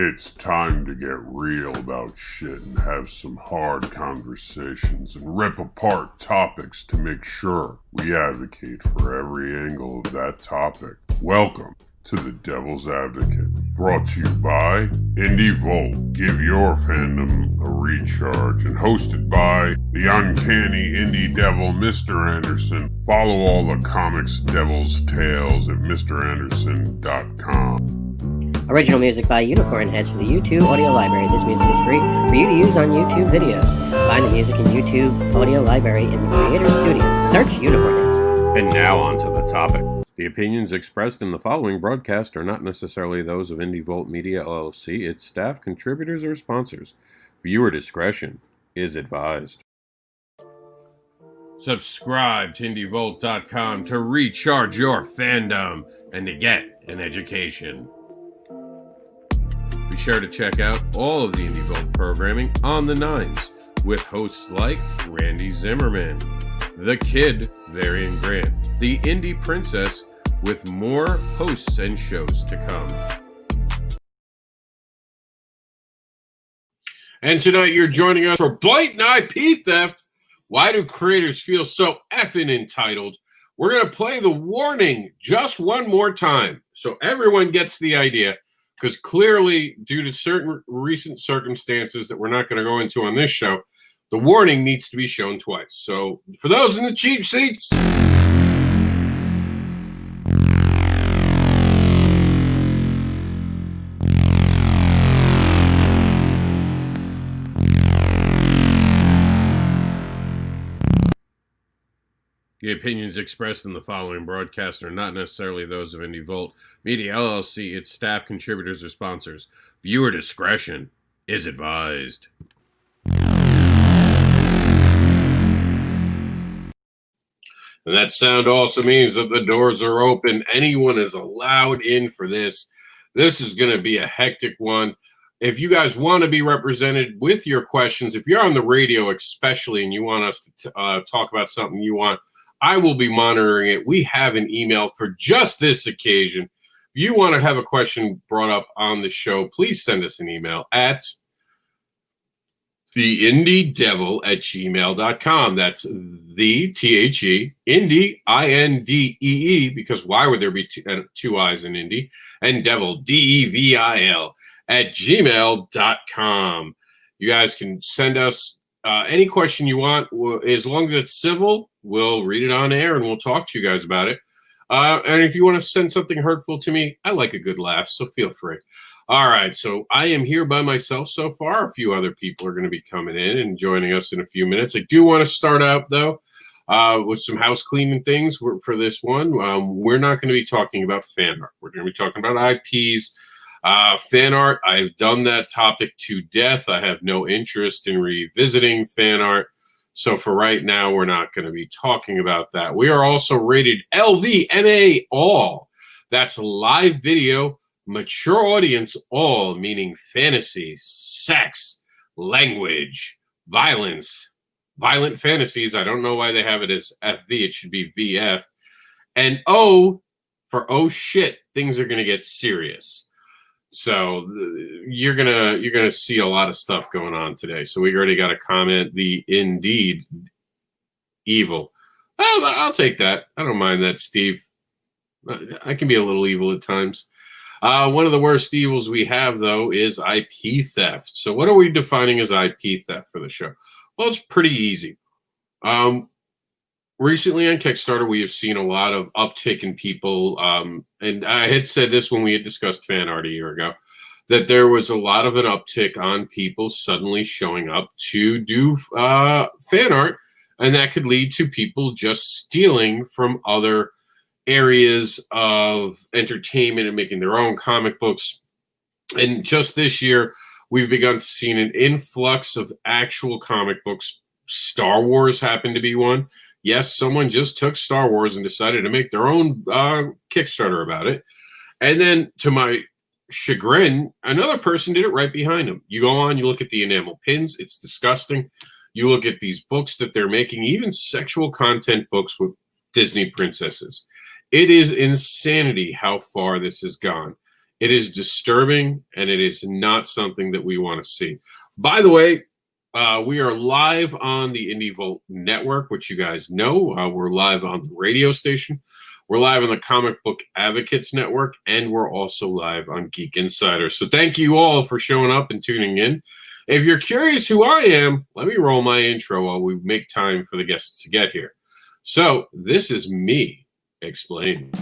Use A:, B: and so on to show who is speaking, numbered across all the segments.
A: It's time to get real about shit and have some hard conversations and rip apart topics to make sure we advocate for every angle of that topic. Welcome to The Devil's Advocate, brought to you by Indie Volt. Give your fandom a recharge, and hosted by the uncanny indie devil, Mr. Anderson. Follow all the comics devil's tales at MrAnderson.com.
B: Original music by Unicorn Heads for the YouTube audio library. This music is free for you to use on YouTube videos. Find the music in YouTube audio library in the Creator Studio. Search Unicorn Heads.
C: And now on to the topic. The opinions expressed in the following broadcast are not necessarily those of Indie Volt Media LLC, its staff, contributors, or sponsors. Viewer discretion is advised. Subscribe to IndieVolt.com to recharge your fandom and to get an education. Be sure to check out all of the Indie Volt programming on the Nines with hosts like Randy Zimmerman, The Kid, Varian Grant, The Indie Princess, with more hosts and shows to come. And tonight you're joining us for Blatant IP Theft. Why do creators feel so effing entitled? We're going to play the warning just one more time so everyone gets the idea, because clearly, due to certain recent circumstances that we're not going to go into on this show, the warning needs to be shown twice. So for those in the cheap seats, the opinions expressed in the following broadcast are not necessarily those of Indie Volt Media LLC, its staff, contributors, or sponsors. Viewer discretion is advised. And that sound also means that the doors are open. Anyone is allowed in for this. This is going to be a hectic one. If you guys want to be represented with your questions, if you're on the radio especially and you want us to talk about something you want, I will be monitoring it. We have an email for just this occasion. If you want to have a question brought up on the show, please send us an email at theindiedevil@gmail.com. That's the THE, indie, INDEE, because why would there be two I's in indie? And devil, DEVIL, @gmail.com. You guys can send us any question you want. As long as it's civil, we'll read it on air and we'll talk to you guys about it. And if you want to send something hurtful to me, I like a good laugh, so feel free. All right, so I am here by myself so far. A few other people are going to be coming in and joining us in a few minutes. I do want to start out, though, with some house cleaning things for this one. We're not going to be talking about fan art. We're going to be talking about IPs. Fan art, I've done that topic to death. I have no interest in revisiting fan art. So for right now, we're not going to be talking about that. We are also rated LVMA all. That's live video, mature audience all, meaning fantasy, sex, language, violence, violent fantasies. I don't know why they have it as FV. It should be VF. And O for oh shit, things are going to get serious. So you're gonna see a lot of stuff going on today. So we already got a comment. The indeed evil. I'll take that. I don't mind that, Steve. I can be a little evil at times. One of the worst evils we have, though, is IP theft. So what are we defining as IP theft for the show? Well, it's pretty easy. Recently on Kickstarter, we have seen a lot of uptick in people, and I had said this when we had discussed fan art a year ago, that there was a lot of an uptick on people suddenly showing up to do fan art, and that could lead to people just stealing from other areas of entertainment and making their own comic books. And just this year, we've begun to see an influx of actual comic books. Star Wars happened to be one. Yes, someone just took Star Wars and decided to make their own Kickstarter about it. And then, to my chagrin, another person did it right behind him. You go on, you look at the enamel pins. It's disgusting. You look at these books that they're making, even sexual content books with Disney princesses. It is insanity how far this has gone. It is disturbing, and it is not something that we want to see. By the way, we are live on the Indie Vault Network, which you guys know. We're live on the radio station. We're live on the Comic Book Advocates Network, and we're also live on Geek Insider. So thank you all for showing up and tuning in. If you're curious who I am, let me roll my intro while we make time for the guests to get here. So this is me explaining.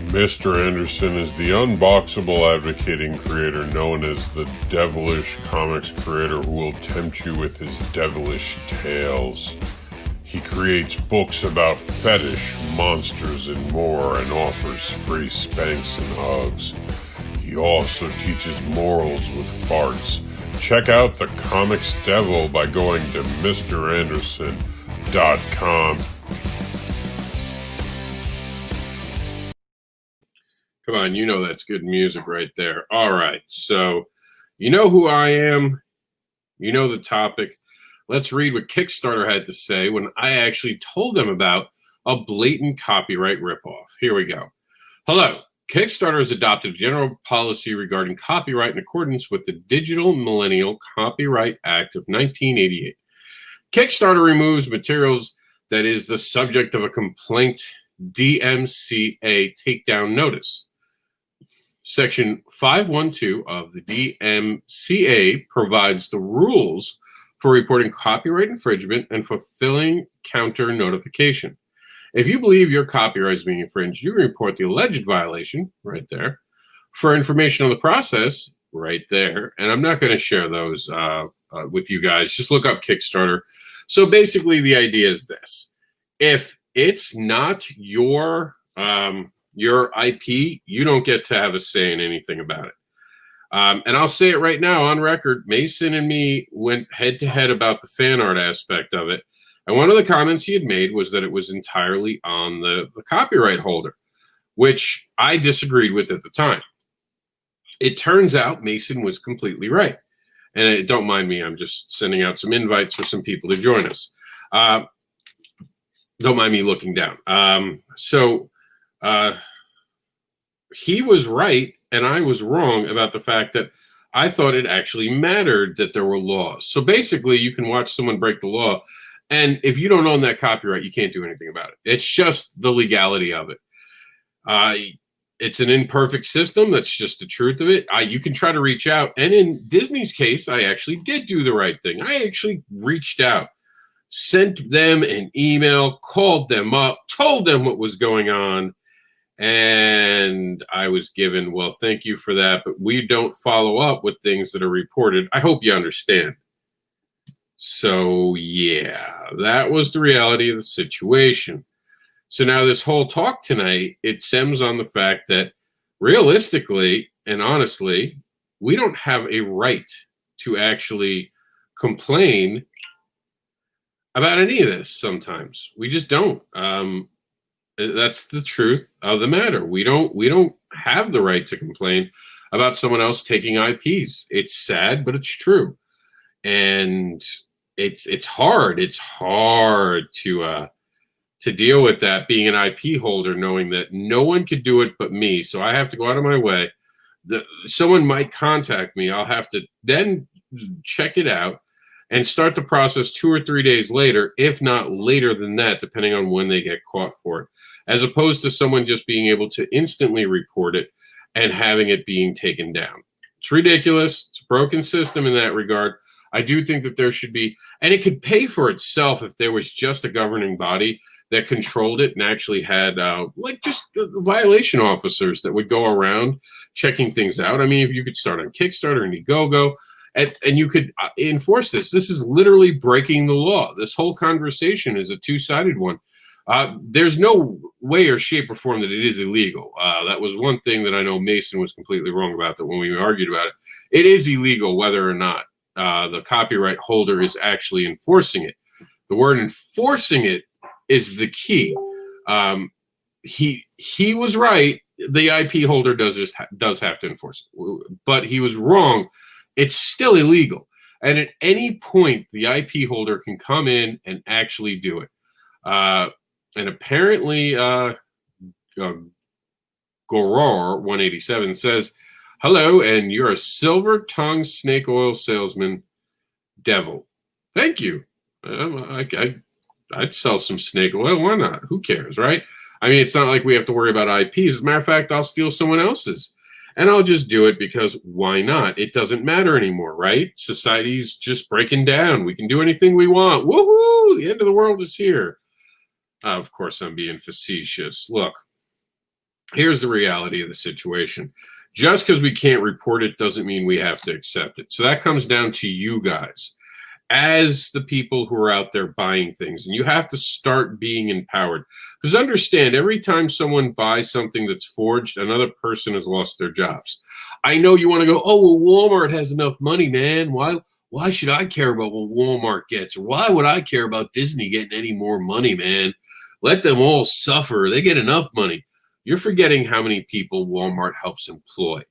A: Mr. Anderson is the unboxable advocating creator known as the devilish comics creator who will tempt you with his devilish tales. He creates books about fetish, monsters, and more, and offers free spanks and hugs. He also teaches morals with farts. Check out the Comics Devil by going to MrAnderson.com.
C: Come on, you know that's good music right there. All right, so you know who I am. You know the topic. Let's read what Kickstarter had to say when I actually told them about a blatant copyright ripoff. Here we go. Hello. Kickstarter has adopted a general policy regarding copyright in accordance with the Digital Millennial Copyright Act of 1988. Kickstarter removes materials that is the subject of a complaint DMCA takedown notice. Section 512 of the DMCA provides the rules for reporting copyright infringement and fulfilling counter notification. If you believe your copyright is being infringed, you report the alleged violation right there. For information on the process, right there. And I'm not going to share those with you guys. Just look up Kickstarter. So basically, the idea is this: if it's not your IP, you don't get to have a say in anything about it. And I'll say it right now on record, Mason and me went head to head about the fan art aspect of it. And one of the comments he had made was that it was entirely on the copyright holder, which I disagreed with at the time. It turns out Mason was completely right. And don't mind me, I'm just sending out some invites for some people to join us. Don't mind me looking down. He was right, and I was wrong about the fact that I thought it actually mattered that there were laws. So basically, you can watch someone break the law, and if you don't own that copyright, you can't do anything about it. It's just the legality of it. It's an imperfect system. That's just the truth of it. You can try to reach out, and in Disney's case, I actually did do the right thing. I actually reached out, sent them an email, called them up, told them what was going on, and I was given, well, thank you for that, but we don't follow up with things that are reported. I hope you understand. So, yeah, that was the reality of the situation. So now this whole talk tonight, it stems on the fact that realistically and honestly, we don't have a right to actually complain about any of this sometimes. We just don't. That's the truth of the matter. We don't have the right to complain about someone else taking IPs. It's sad, but it's true. And it's hard. It's hard to deal with that, being an IP holder, knowing that no one could do it but me. So I have to go out of my way. Someone might contact me. I'll have to then check it out and start the process 2 or 3 days later, if not later than that, depending on when they get caught for it, as opposed to someone just being able to instantly report it and having it being taken down. It's ridiculous. It's a broken system in that regard. I do think that there should be, and it could pay for itself if there was just a governing body that controlled it and actually had like just violation officers that would go around checking things out. I mean, if you could start on Kickstarter and Indiegogo, and you could enforce this. This is literally breaking the law. This whole conversation is a two-sided one. There's no way or shape or form that it is illegal. That was one thing that I know Mason was completely wrong about, that when we argued about it. It is illegal whether or not the copyright holder is actually enforcing it. The word enforcing it is the key. He was right. The IP holder does have to enforce it. But he was wrong. It's still illegal. And at any point, the IP holder can come in and actually do it. And apparently, Goror 187 says, "Hello, and you're a silver-tongued snake oil salesman, devil." Thank you. I'd sell some snake oil. Why not? Who cares, right? I mean, it's not like we have to worry about IPs. As a matter of fact, I'll steal someone else's. And I'll just do it because why not? It doesn't matter anymore, right? Society's just breaking down. We can do anything we want. Woohoo! The end of the world is here. Of course, I'm being facetious. Look, here's the reality of the situation. Just because we can't report it doesn't mean we have to accept it. So that comes down to you guys as the people who are out there buying things. And you have to start being empowered. Because understand, every time someone buys something that's forged, another person has lost their jobs. I know you want to go, oh, well, Walmart has enough money, man. Why should I care about what Walmart gets? Or why would I care about Disney getting any more money, man? Let them all suffer. They get enough money. You're forgetting how many people Walmart helps employ.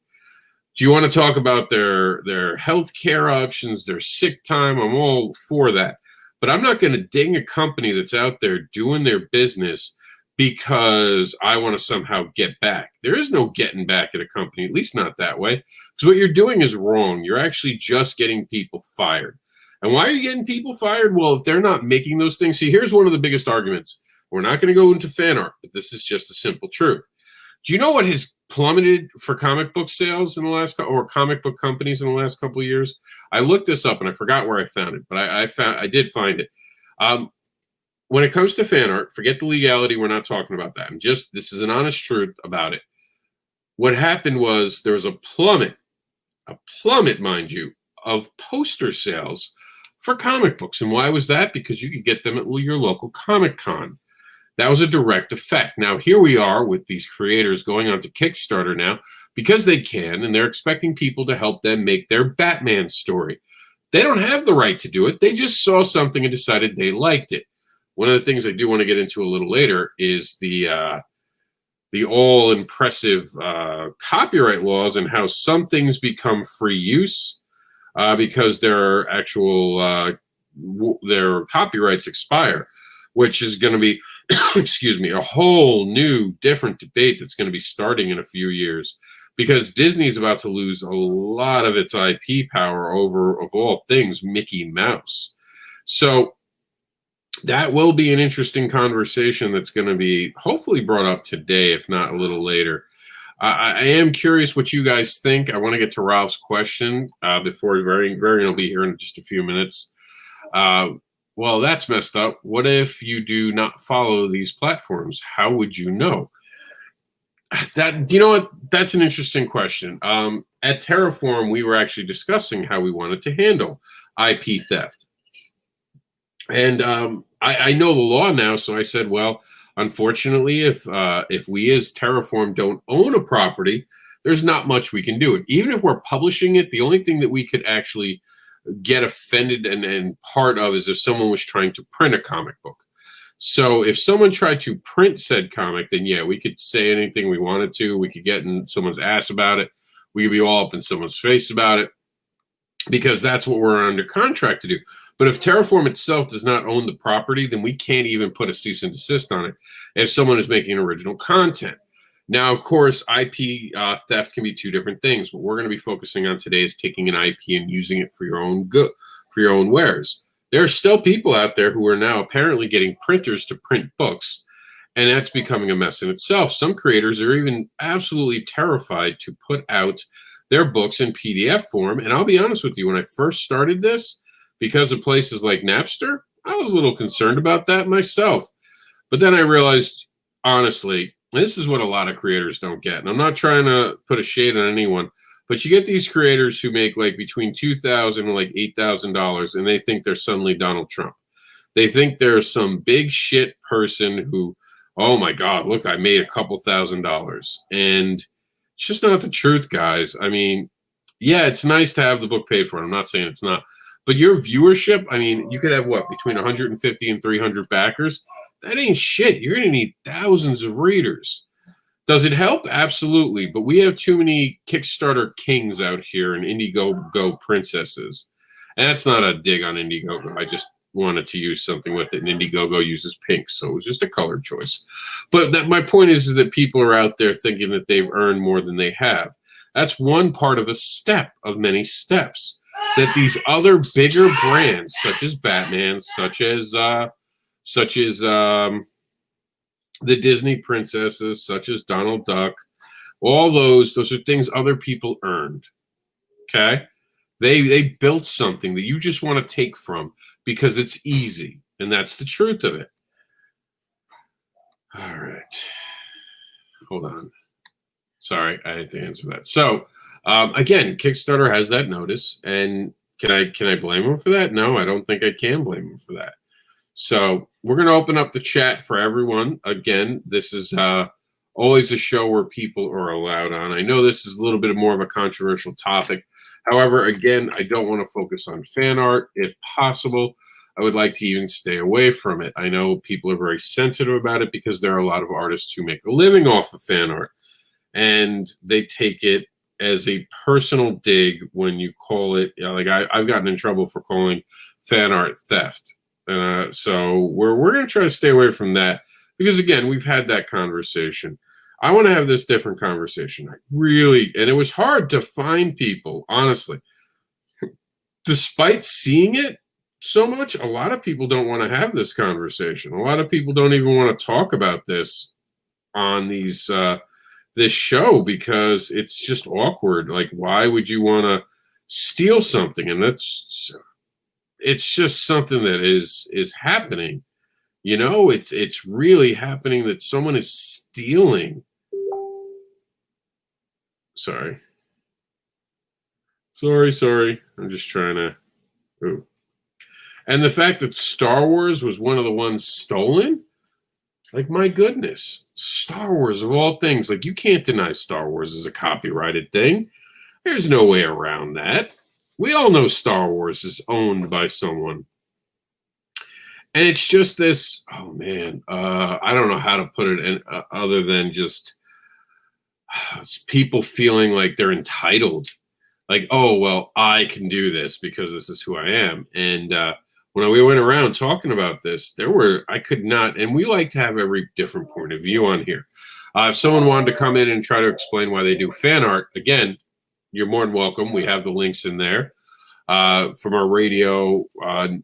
C: Do you want to talk about their health care options, their sick time? I'm all for that. But I'm not going to ding a company that's out there doing their business because I want to somehow get back. There is no getting back at a company, at least not that way. Because what you're doing is wrong. You're actually just getting people fired. And why are you getting people fired? Well, if they're not making those things. See, here's one of the biggest arguments. We're not going to go into fan art, but this is just a simple truth. Do you know what has plummeted for comic book sales in the last, or comic book companies in the last couple of years? I looked this up and I forgot where I found it, but I did find it. When it comes to fan art, forget the legality. We're not talking about that. This is an honest truth about it. What happened was there was a plummet, mind you, of poster sales for comic books. And why was that? Because you could get them at your local Comic Con. That was a direct effect. Now, here we are with these creators going on to Kickstarter now because they can, and they're expecting people to help them make their Batman story. They don't have the right to do it. They just saw something and decided they liked it. One of the things I do want to get into a little later is the all-impressive copyright laws and how some things become free use because their copyrights expire, which is going to be, excuse me, a whole new different debate that's going to be starting in a few years because Disney's about to lose a lot of its IP power over, of all things, Mickey Mouse. So that will be an interesting conversation that's going to be hopefully brought up today, if not a little later. I am curious what you guys think. I want to get to Ralph's question before Varian will be here in just a few minutes. Well, that's messed up. What if you do not follow these platforms? How would you know? You know what? That's an interesting question. At Terraform, we were actually discussing how we wanted to handle IP theft. And I know the law now, so I said, well, unfortunately, if we as Terraform don't own a property, there's not much we can do. Even if we're publishing it, the only thing that we could actually get offended and part of is if someone was trying to print a comic book. So if someone tried to print said comic, then yeah, we could say anything we wanted to. We could get in someone's ass about it. We could be all up in someone's face about it because that's what we're under contract to do. But if Terraform itself does not own the property, then we can't even put a cease and desist on it if someone is making original content. Now, of course, IP theft can be two different things. What we're going to be focusing on today is taking an IP and using it for your own good, for your own wares. There are still people out there who are now apparently getting printers to print books, and that's becoming a mess in itself. Some creators are even absolutely terrified to put out their books in PDF form. And I'll be honest with you, when I first started this, because of places like Napster, I was a little concerned about that myself. But then I realized, honestly, this is what a lot of creators don't get. And I'm not trying to put a shade on anyone, but you get these creators who make like between $2,000 and like $8,000, and they think they're suddenly Donald Trump. They think they're some big shit person who, oh my God, look, I made a couple $1,000s. And it's just not the truth, guys. I mean, yeah, it's nice to have the book paid for. I'm not saying it's not. But your viewership, I mean, you could have what, between 150 and 300 backers? That ain't shit. You're going to need thousands of readers. Does it help? Absolutely. But we have too many Kickstarter kings out here and Indiegogo princesses. And that's not a dig on Indiegogo. wanted to use something with it, and Indiegogo uses pink, so it was just a color choice. But my point is that people are out there thinking that they've earned more than they have. That's one part of a step of many steps that these other bigger brands, such as Batman, such as the Disney princesses, such as Donald Duck, all those are things other people earned. Okay? They built something that you just want to take from because it's easy, and that's the truth of it. All right. Hold on. Sorry, I had to answer that. So, again, Kickstarter has that notice, and can I blame them for that? No, I don't think I can blame them for that. So we're going to open up the chat for everyone. Again, this is always a show where people are allowed on. I know this is a little bit more of a controversial topic. However, again, I don't want to focus on fan art. If possible, I would like to even stay away from it. I know people are very sensitive about it because there are a lot of artists who make a living off of fan art, and they take it as a personal dig when you call it, like I've gotten in trouble for calling fan art theft. So we're going to try to stay away from that because, again, we've had that conversation. I want to have this different conversation. And it was hard to find people, honestly. Despite seeing it so much, a lot of people don't want to have this conversation. A lot of people don't even want to talk about this on these this show because it's just awkward. Like, why would you want to steal something? And it's just something that is happening. You know, it's really happening that someone is stealing. Sorry. I'm just trying to. Ooh. And the fact that Star Wars was one of the ones stolen, like, my goodness, Star Wars of all things, like, you can't deny Star Wars is a copyrighted thing. There's no way around that. We all know Star Wars is owned by someone. And it's just this, oh man, I don't know how to put it in, other than just people feeling like they're entitled. Like, oh, well, I can do this because this is who I am. And when we went around talking about this, I could not, and we like to have every different point of view on here. If someone wanted to come in and try to explain why they do fan art, again, you're more than welcome. We have the links in there from our radio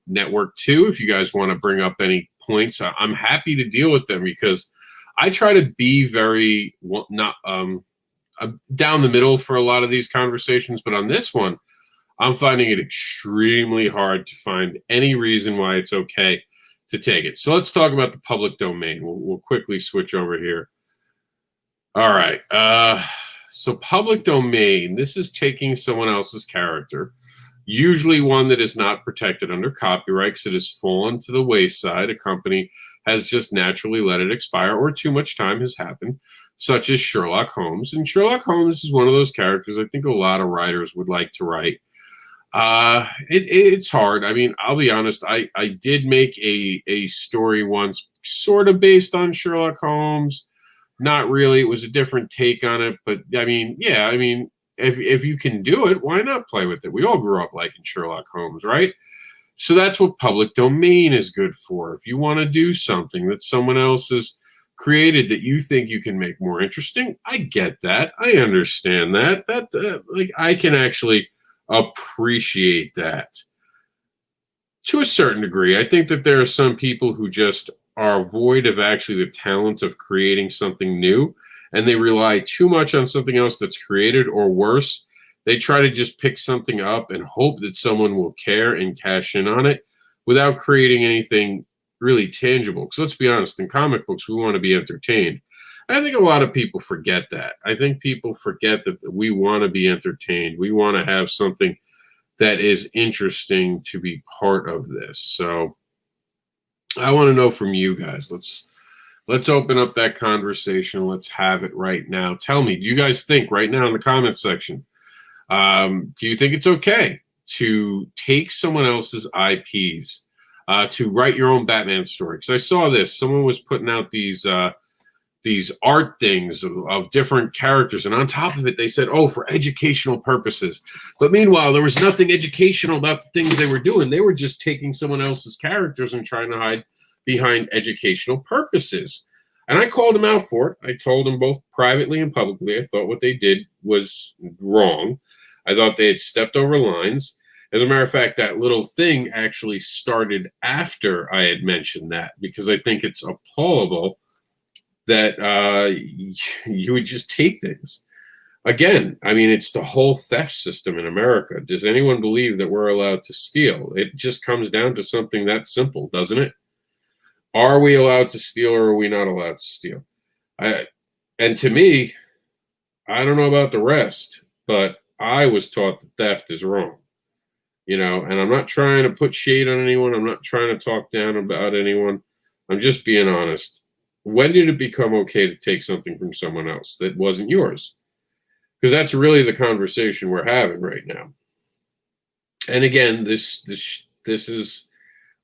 C: network too. If you guys want to bring up any points, I'm happy to deal with them because I try to be very not down the middle for a lot of these conversations. But on this one, I'm finding it extremely hard to find any reason why it's okay to take it. So let's talk about the public domain. We'll quickly switch over here. All right. So public domain, this is taking someone else's character, usually one that is not protected under copyright because it has fallen to the wayside. A company has just naturally let it expire or too much time has happened, such as Sherlock Holmes. And Sherlock Holmes is one of those characters I think a lot of writers would like to write. It's hard. I mean, I'll be honest. I did make a story once sort of based on Sherlock Holmes. Not really. It was a different take on it. But, I mean, yeah, I mean, if you can do it, why not play with it? We all grew up liking Sherlock Holmes, right? So that's what public domain is good for. If you want to do something that someone else has created that you think you can make more interesting, I get that. I understand that. Like, I can actually appreciate that to a certain degree. I think that there are some people who just are void of actually the talent of creating something new, and they rely too much on something else that's created, or worse, they try to just pick something up and hope that someone will care and cash in on it without creating anything really tangible. Because let's be honest, in comic books, we want to be entertained. I think a lot of people forget that. I think people forget that we want to be entertained. We want to have something that is interesting to be part of this. So I want to know from you guys. Let's open up that conversation. Let's have it right now. Tell me, do you guys think right now in the comments section, do you think it's okay to take someone else's IPs, to write your own Batman story? Because I saw this. Someone was putting out these these art things of different characters, and on top of it they said, oh, for educational purposes. But meanwhile, there was nothing educational about the things they were doing. They were just taking someone else's characters and trying to hide behind educational purposes. And I called them out for it. I told them both privately and publicly I thought what they did was wrong. I thought they had stepped over lines. As a matter of fact, that little thing actually started after I had mentioned that, because I think it's appallable that you would just take things. Again, I mean, it's the whole theft system in America. Does anyone believe that we're allowed to steal? It just comes down to something that simple, doesn't it? Are we allowed to steal, or are we not allowed to steal? And to me, I don't know about the rest, but I was taught that theft is wrong. You know, and I'm not trying to put shade on anyone. I'm not trying to talk down about anyone. I'm just being honest. When did it become okay to take something from someone else that wasn't yours? Because that's really the conversation we're having right now. And again, this is,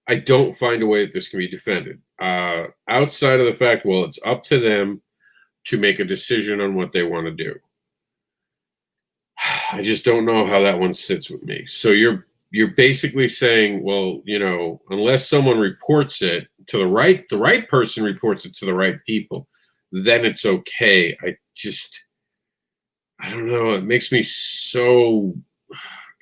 C: I don't find a way that this can be defended. Outside of the fact, well, it's up to them to make a decision on what they want to do. I just don't know how that one sits with me. So you're basically saying, well, you know, unless someone reports it to the right person reports it to the right people, then it's okay. I don't know. It makes me so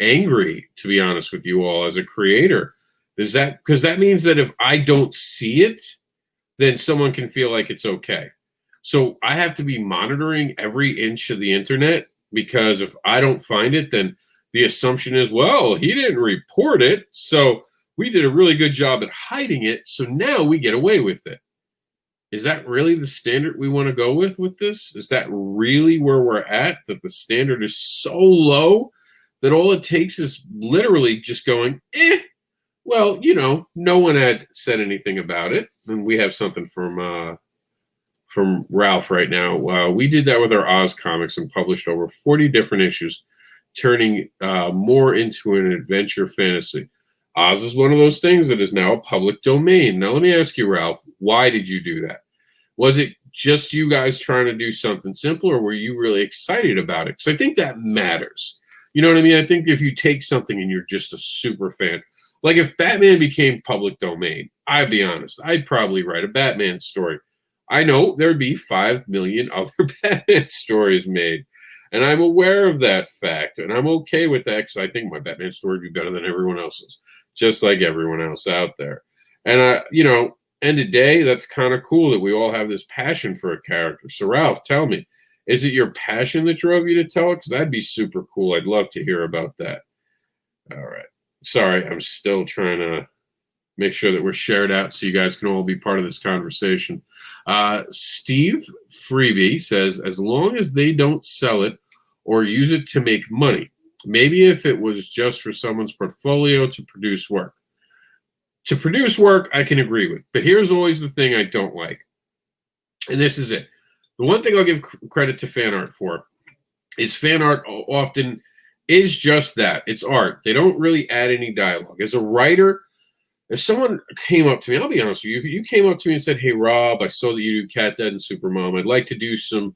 C: angry, to be honest with you all, as a creator. Is that because that means that if I don't see it, then someone can feel like it's okay. So I have to be monitoring every inch of the internet, because if I don't find it, then the assumption is, well, he didn't report it, so we did a really good job at hiding it, so now we get away with it. Is that really the standard we want to go with this? Is that really where we're at, that the standard is so low that all it takes is literally just going, well, you know, no one had said anything about it. And we have something from Ralph right now. We did that with our Oz comics and published over 40 different issues, turning more into an adventure fantasy. Oz is one of those things that is now a public domain. Now, let me ask you, Ralph, why did you do that? Was it just you guys trying to do something simple, or were you really excited about it? Because I think that matters. You know what I mean? I think if you take something and you're just a super fan, like if Batman became public domain, I'd be honest, I'd probably write a Batman story. I know there'd be 5 million other Batman stories made, and I'm aware of that fact, and I'm okay with that because I think my Batman story would be better than everyone else's, just like everyone else out there. And, you know, end of day, that's kind of cool that we all have this passion for a character. So, Ralph, tell me, is it your passion that drove you to tell it? Because that'd be super cool. I'd love to hear about that. All right. Sorry, I'm still trying to make sure that we're shared out so you guys can all be part of this conversation. Steve Freebie says, as long as they don't sell it or use it to make money, maybe if it was just for someone's portfolio to produce work. To produce work, I can agree with. But here's always the thing I don't like. And this is it. The one thing I'll give credit to fan art for is fan art often is just that. It's art. They don't really add any dialogue. As a writer, if someone came up to me, I'll be honest with you, if you came up to me and said, hey, Rob, I saw that you do Cat Dad and Supermom. I'd like to do some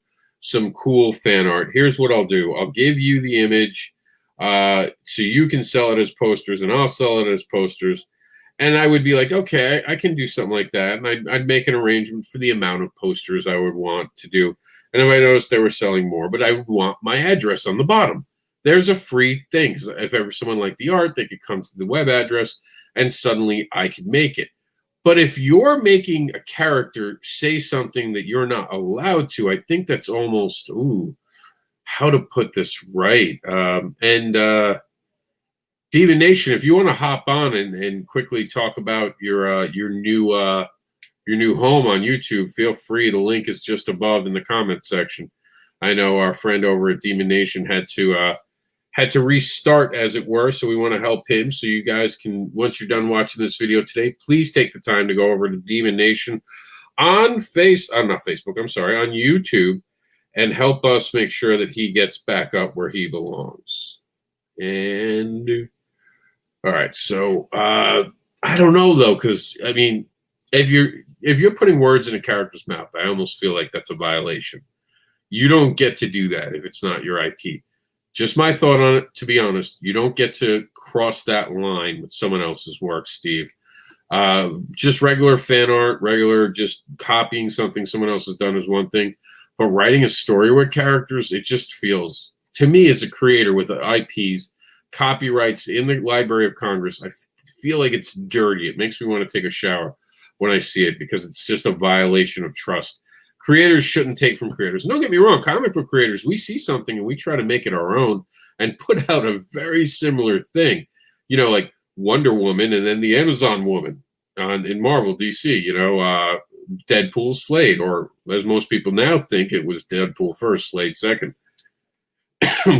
C: cool fan art. Here's what I'll do. I'll give you the image so you can sell it as posters, and I'll sell it as posters. And I would be like, okay, I can do something like that. And I'd make an arrangement for the amount of posters I would want to do. And if I noticed they were selling more, but I would want my address on the bottom. There's a free thing. Because if ever someone liked the art, they could come to the web address and suddenly I could make it. But if you're making a character say something that you're not allowed to, I think that's almost, how to put this right. DemoNation, if you want to hop on and quickly talk about your new home on YouTube, feel free. The link is just above in the comment section. I know our friend over at DemoNation had to restart, as it were, so we want to help him. So you guys can, once you're done watching this video today, please take the time to go over to DemoNation on on YouTube, and help us make sure that he gets back up where he belongs. And all right, so I don't know though, because I mean, if you're if you're putting words in a character's mouth, I almost feel like that's a violation. You don't get to do that if it's not your IP. Just my thought on it, to be honest. You don't get to cross that line with someone else's work, Steve. Just regular fan art, regular just copying something someone else has done is one thing. But writing a story with characters, it just feels, to me as a creator with the IPs, copyrights in the Library of Congress, I feel like it's dirty. It makes me want to take a shower when I see it because it's just a violation of trust. Creators shouldn't take from creators. Don't get me wrong, comic book creators, we see something and we try to make it our own and put out a very similar thing. You know, like Wonder Woman and then the Amazon Woman in Marvel, DC, you know, Deadpool, Slade, or as most people now think, it was Deadpool first, Slade second.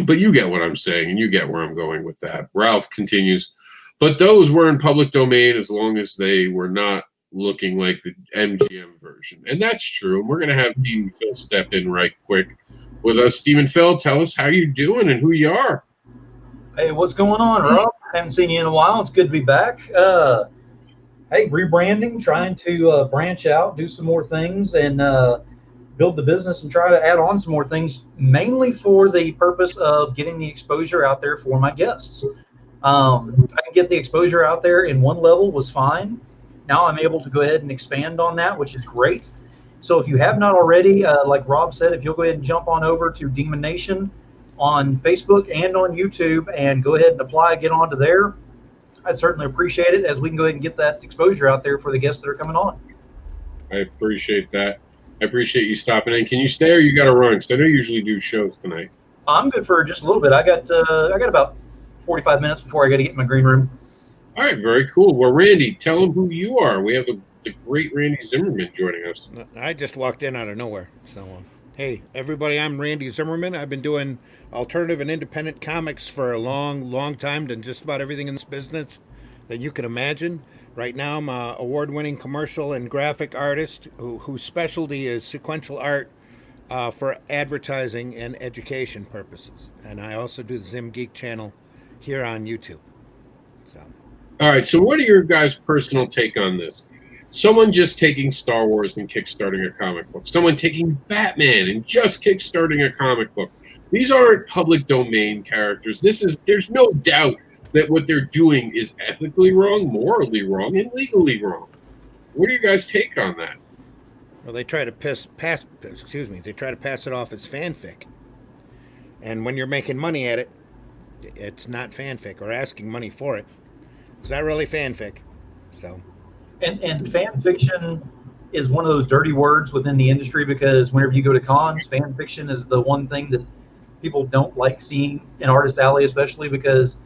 C: But you get what I'm saying, and you get where I'm going with that. Ralph continues, but those were in public domain as long as they were not looking like the MGM version. And that's true. And we're going to have Demon Phil step in right quick with us. Demon Phil, tell us how you're doing and who you are.
D: Hey, what's going on, Rob? Haven't seen you in a while. It's good to be back. Hey, rebranding, trying to branch out, do some more things, and build the business and try to add on some more things, mainly for the purpose of getting the exposure out there for my guests. I can get the exposure out there in one level was fine. Now I'm able to go ahead and expand on that, which is great. So if you have not already, like Rob said, if you'll go ahead and jump on over to DemoNation on Facebook and on YouTube and go ahead and apply, get onto there, I'd certainly appreciate it as we can go ahead and get that exposure out there for the guests that are coming on.
C: I appreciate that. I appreciate you stopping in. Can you stay or you got to run? Because I know you usually do shows tonight.
D: I'm good for just a little bit. I got about 45 minutes before I got to get in my green room.
C: All right, very cool. Well, Randy, tell them who you are. We have the great Randy Zimmerman joining us.
E: I just walked in out of nowhere. So, hey, everybody, I'm Randy Zimmerman. I've been doing alternative and independent comics for a long, long time, done just about everything in this business that you can imagine. Right now, I'm an award-winning commercial and graphic artist whose specialty is sequential art for advertising and education purposes. And I also do the Zimm Geek channel here on YouTube. So.
C: All right, so what are your guys' personal take on this? Someone just taking Star Wars and kickstarting a comic book. Someone taking Batman and just kickstarting a comic book. These aren't public domain characters. There's no doubt that what they're doing is ethically wrong, morally wrong, and legally wrong. What do you guys take on that?
E: Well, they try to pass it off as fanfic. And when you're making money at it, it's not fanfic, or asking money for it. It's not really fanfic. So.
D: And fan fiction is one of those dirty words within the industry because whenever you go to cons, fan fiction is the one thing that people don't like seeing in Artist Alley, especially because,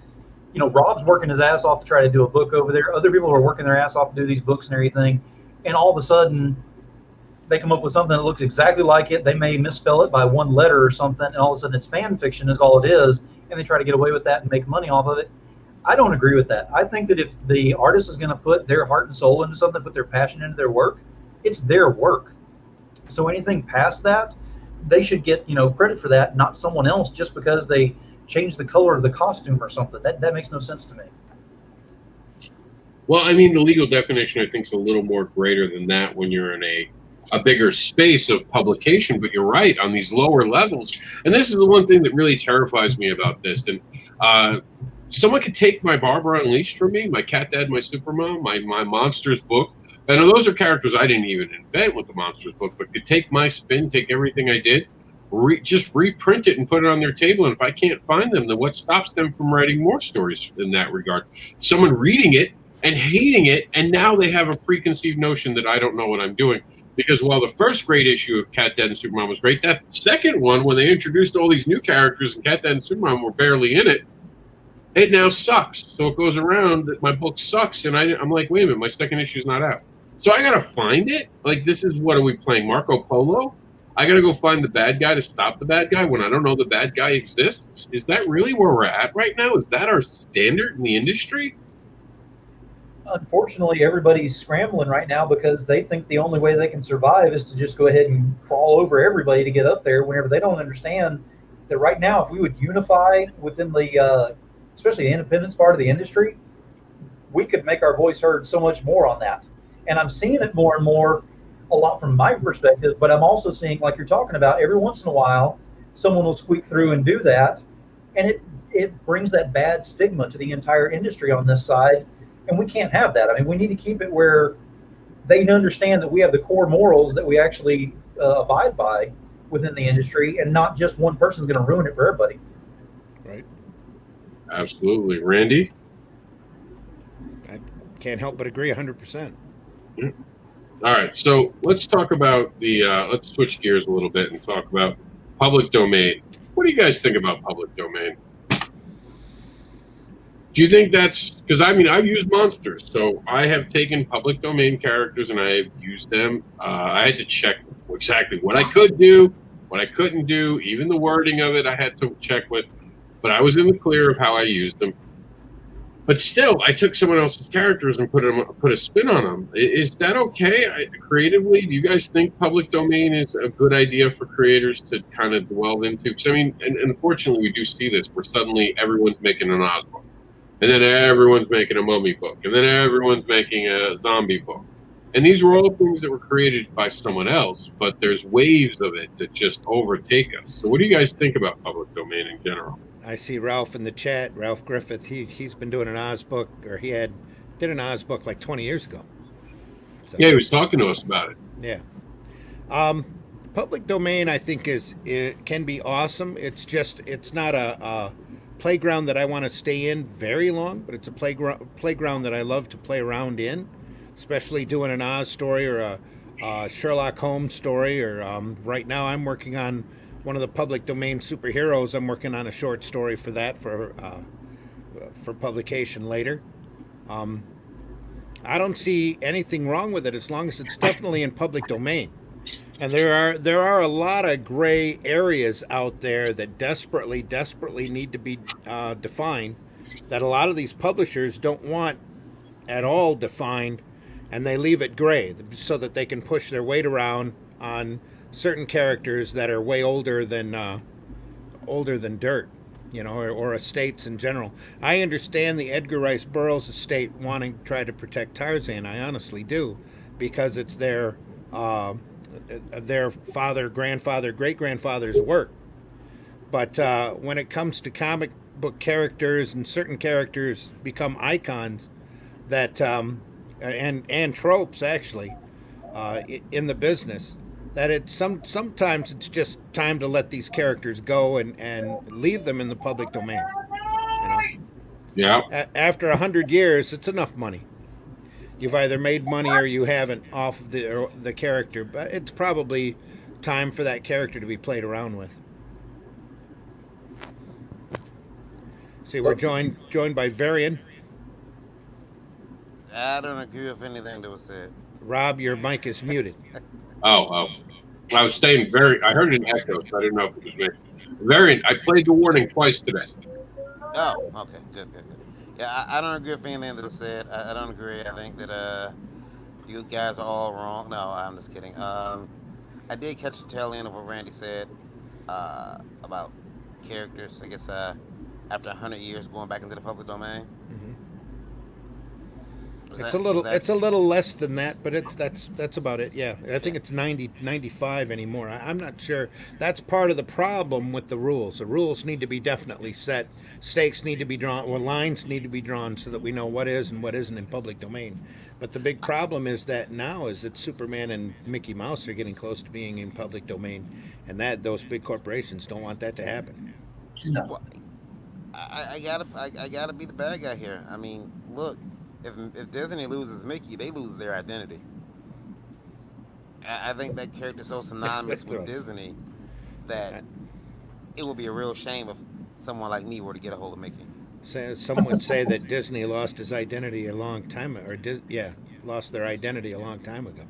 D: you know, Rob's working his ass off to try to do a book over there. Other people are working their ass off to do these books and everything. And all of a sudden, they come up with something that looks exactly like it. They may misspell it by one letter or something, and all of a sudden it's fan fiction is all it is, and they try to get away with that and make money off of it. I don't agree with that. I think that if the artist is going to put their heart and soul into something, put their passion into their work, it's their work. So anything past that, they should get, you know, credit for that, not someone else just because they changed the color of the costume or something. That makes no sense to me.
C: Well, I mean, the legal definition, I think, is a little more greater than that when you're in a bigger space of publication. But you're right, on these lower levels. And this is the one thing that really terrifies me about this. And someone could take my Barbara Unleashed from me, my Cat Dad, my Supermom, my Monsters book. And those are characters I didn't even invent with the Monsters book, but could take my spin, take everything I did, just reprint it and put it on their table. And if I can't find them, then what stops them from writing more stories in that regard? Someone reading it and hating it, and now they have a preconceived notion that I don't know what I'm doing. Because while the first great issue of Cat Dad and Supermom was great, that second one, when they introduced all these new characters and Cat Dad and Supermom were barely in it, it now sucks. So it goes around that my book sucks, and I'm like, wait a minute, my second issue's not out. So I gotta find it? Like, this is, what are we playing, Marco Polo? I gotta go find the bad guy to stop the bad guy when I don't know the bad guy exists? Is that really where we're at right now? Is that our standard in the industry?
D: Unfortunately, everybody's scrambling right now because they think the only way they can survive is to just go ahead and crawl over everybody to get up there, whenever they don't understand that right now, if we would unify within the especially the independence part of the industry, we could make our voice heard so much more on that. And I'm seeing it more and more, a lot from my perspective, but I'm also seeing, like you're talking about, every once in a while, someone will squeak through and do that, and it brings that bad stigma to the entire industry on this side, and we can't have that. I mean, we need to keep it where they understand that we have the core morals that we actually abide by within the industry, and not just one person's going to ruin it for everybody.
E: Right.
C: Absolutely. Randy?
E: I can't help but agree 100%.
C: Yeah. All right, so let's talk about let's switch gears a little bit and talk about public domain. What do you guys think about public domain? Do you think that's, because I mean, I've used monsters, so I have taken public domain characters and I have used them. I had to check exactly what I could do, what I couldn't do, even the wording of it I had to check with, but I was in the clear of how I used them. But still, I took someone else's characters and put a spin on them. Is that okay? Creatively, do you guys think public domain is a good idea for creators to kind of delve into? Because I mean, and unfortunately, we do see this where suddenly everyone's making an Oz book, and then everyone's making a mummy book, and then everyone's making a zombie book. And these were all things that were created by someone else, but there's waves of it that just overtake us. So what do you guys think about public domain in general?
E: I see Ralph in the chat, Ralph Griffith. He's been doing an Oz book, or did an Oz book like 20 years ago. So,
C: Yeah, he was talking to us about it.
E: Yeah. Public domain, I think, it can be awesome. It's not a playground that I want to stay in very long, but it's a playground that I love to play around in, especially doing an Oz story or a Sherlock Holmes story. Or right now, I'm working on one of the public domain superheroes. I'm working on a short story for that for publication later. I don't see anything wrong with it as long as it's definitely in public domain. And there are a lot of gray areas out there that desperately need to be defined, that a lot of these publishers don't want at all defined, and they leave it gray so that they can push their weight around on certain characters that are way older than dirt, or estates in general. I understand the Edgar Rice Burroughs estate wanting to try to protect Tarzan. I honestly do, because it's their father, grandfather, great-grandfather's work. But when it comes to comic book characters, and certain characters become icons that and tropes actually in the business, that sometimes it's just time to let these characters go and leave them in the public domain.
C: Yeah.
E: After 100 years, it's enough money. You've either made money or you haven't off of the character, but it's probably time for that character to be played around with. See, we're joined by Varian.
F: I don't agree with anything that was said.
E: Rob, your mic is muted.
C: Oh. I was staying I heard an echo, so I didn't know if it was me. Variant, I played the warning twice today.
F: Oh, okay. Good. Yeah, I don't agree with anything that was said. I don't agree. I think that you guys are all wrong. No, I'm just kidding. I did catch the tail end of what Randy said about characters. I guess after 100 years going back into the public domain.
E: Mm-hmm. It's a little less than that, but that's about it. Yeah, I think it's 95 anymore. I'm not sure. That's part of the problem with the rules. The rules need to be definitely set. Stakes need to be drawn, or lines need to be drawn, so that we know what is and what isn't in public domain. But the big problem is that Superman and Mickey Mouse are getting close to being in public domain, and that those big corporations don't want that to happen.
D: No.
F: Well, I gotta be the bad guy here. I mean, look. If Disney loses Mickey, they lose their identity. I think that character's so synonymous with Disney that it would be a real shame if someone like me were to get a hold of Mickey.
E: Some would say that Disney lost his identity a long time, lost their identity a long time ago.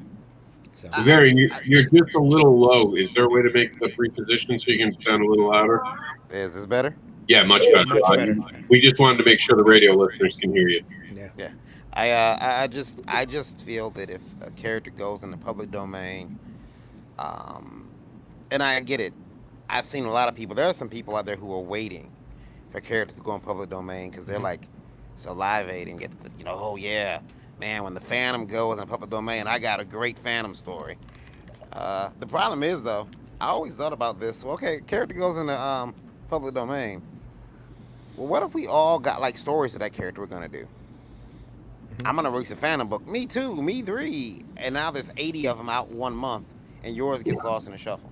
E: So.
C: Gary, you're just a little low. Is there a way to make the reposition so you can sound a little louder?
F: Is this better?
C: Yeah, much better.
E: Much better.
C: We just wanted to make sure the radio listeners can hear you.
E: Yeah.
F: I just feel that if a character goes in the public domain, and I get it, I've seen a lot of people. There are some people out there who are waiting for characters to go in public domain because they're like salivating at oh yeah, Man, when the Phantom goes in public domain, I got a great Phantom story. The problem is though, I always thought about this. Well, okay, character goes in the public domain. Well, what if we all got like stories of that character we're gonna do? I'm gonna release a Phantom book. Me too. Me three. And now there's 80 of them out 1 month, and yours gets lost in the shuffle.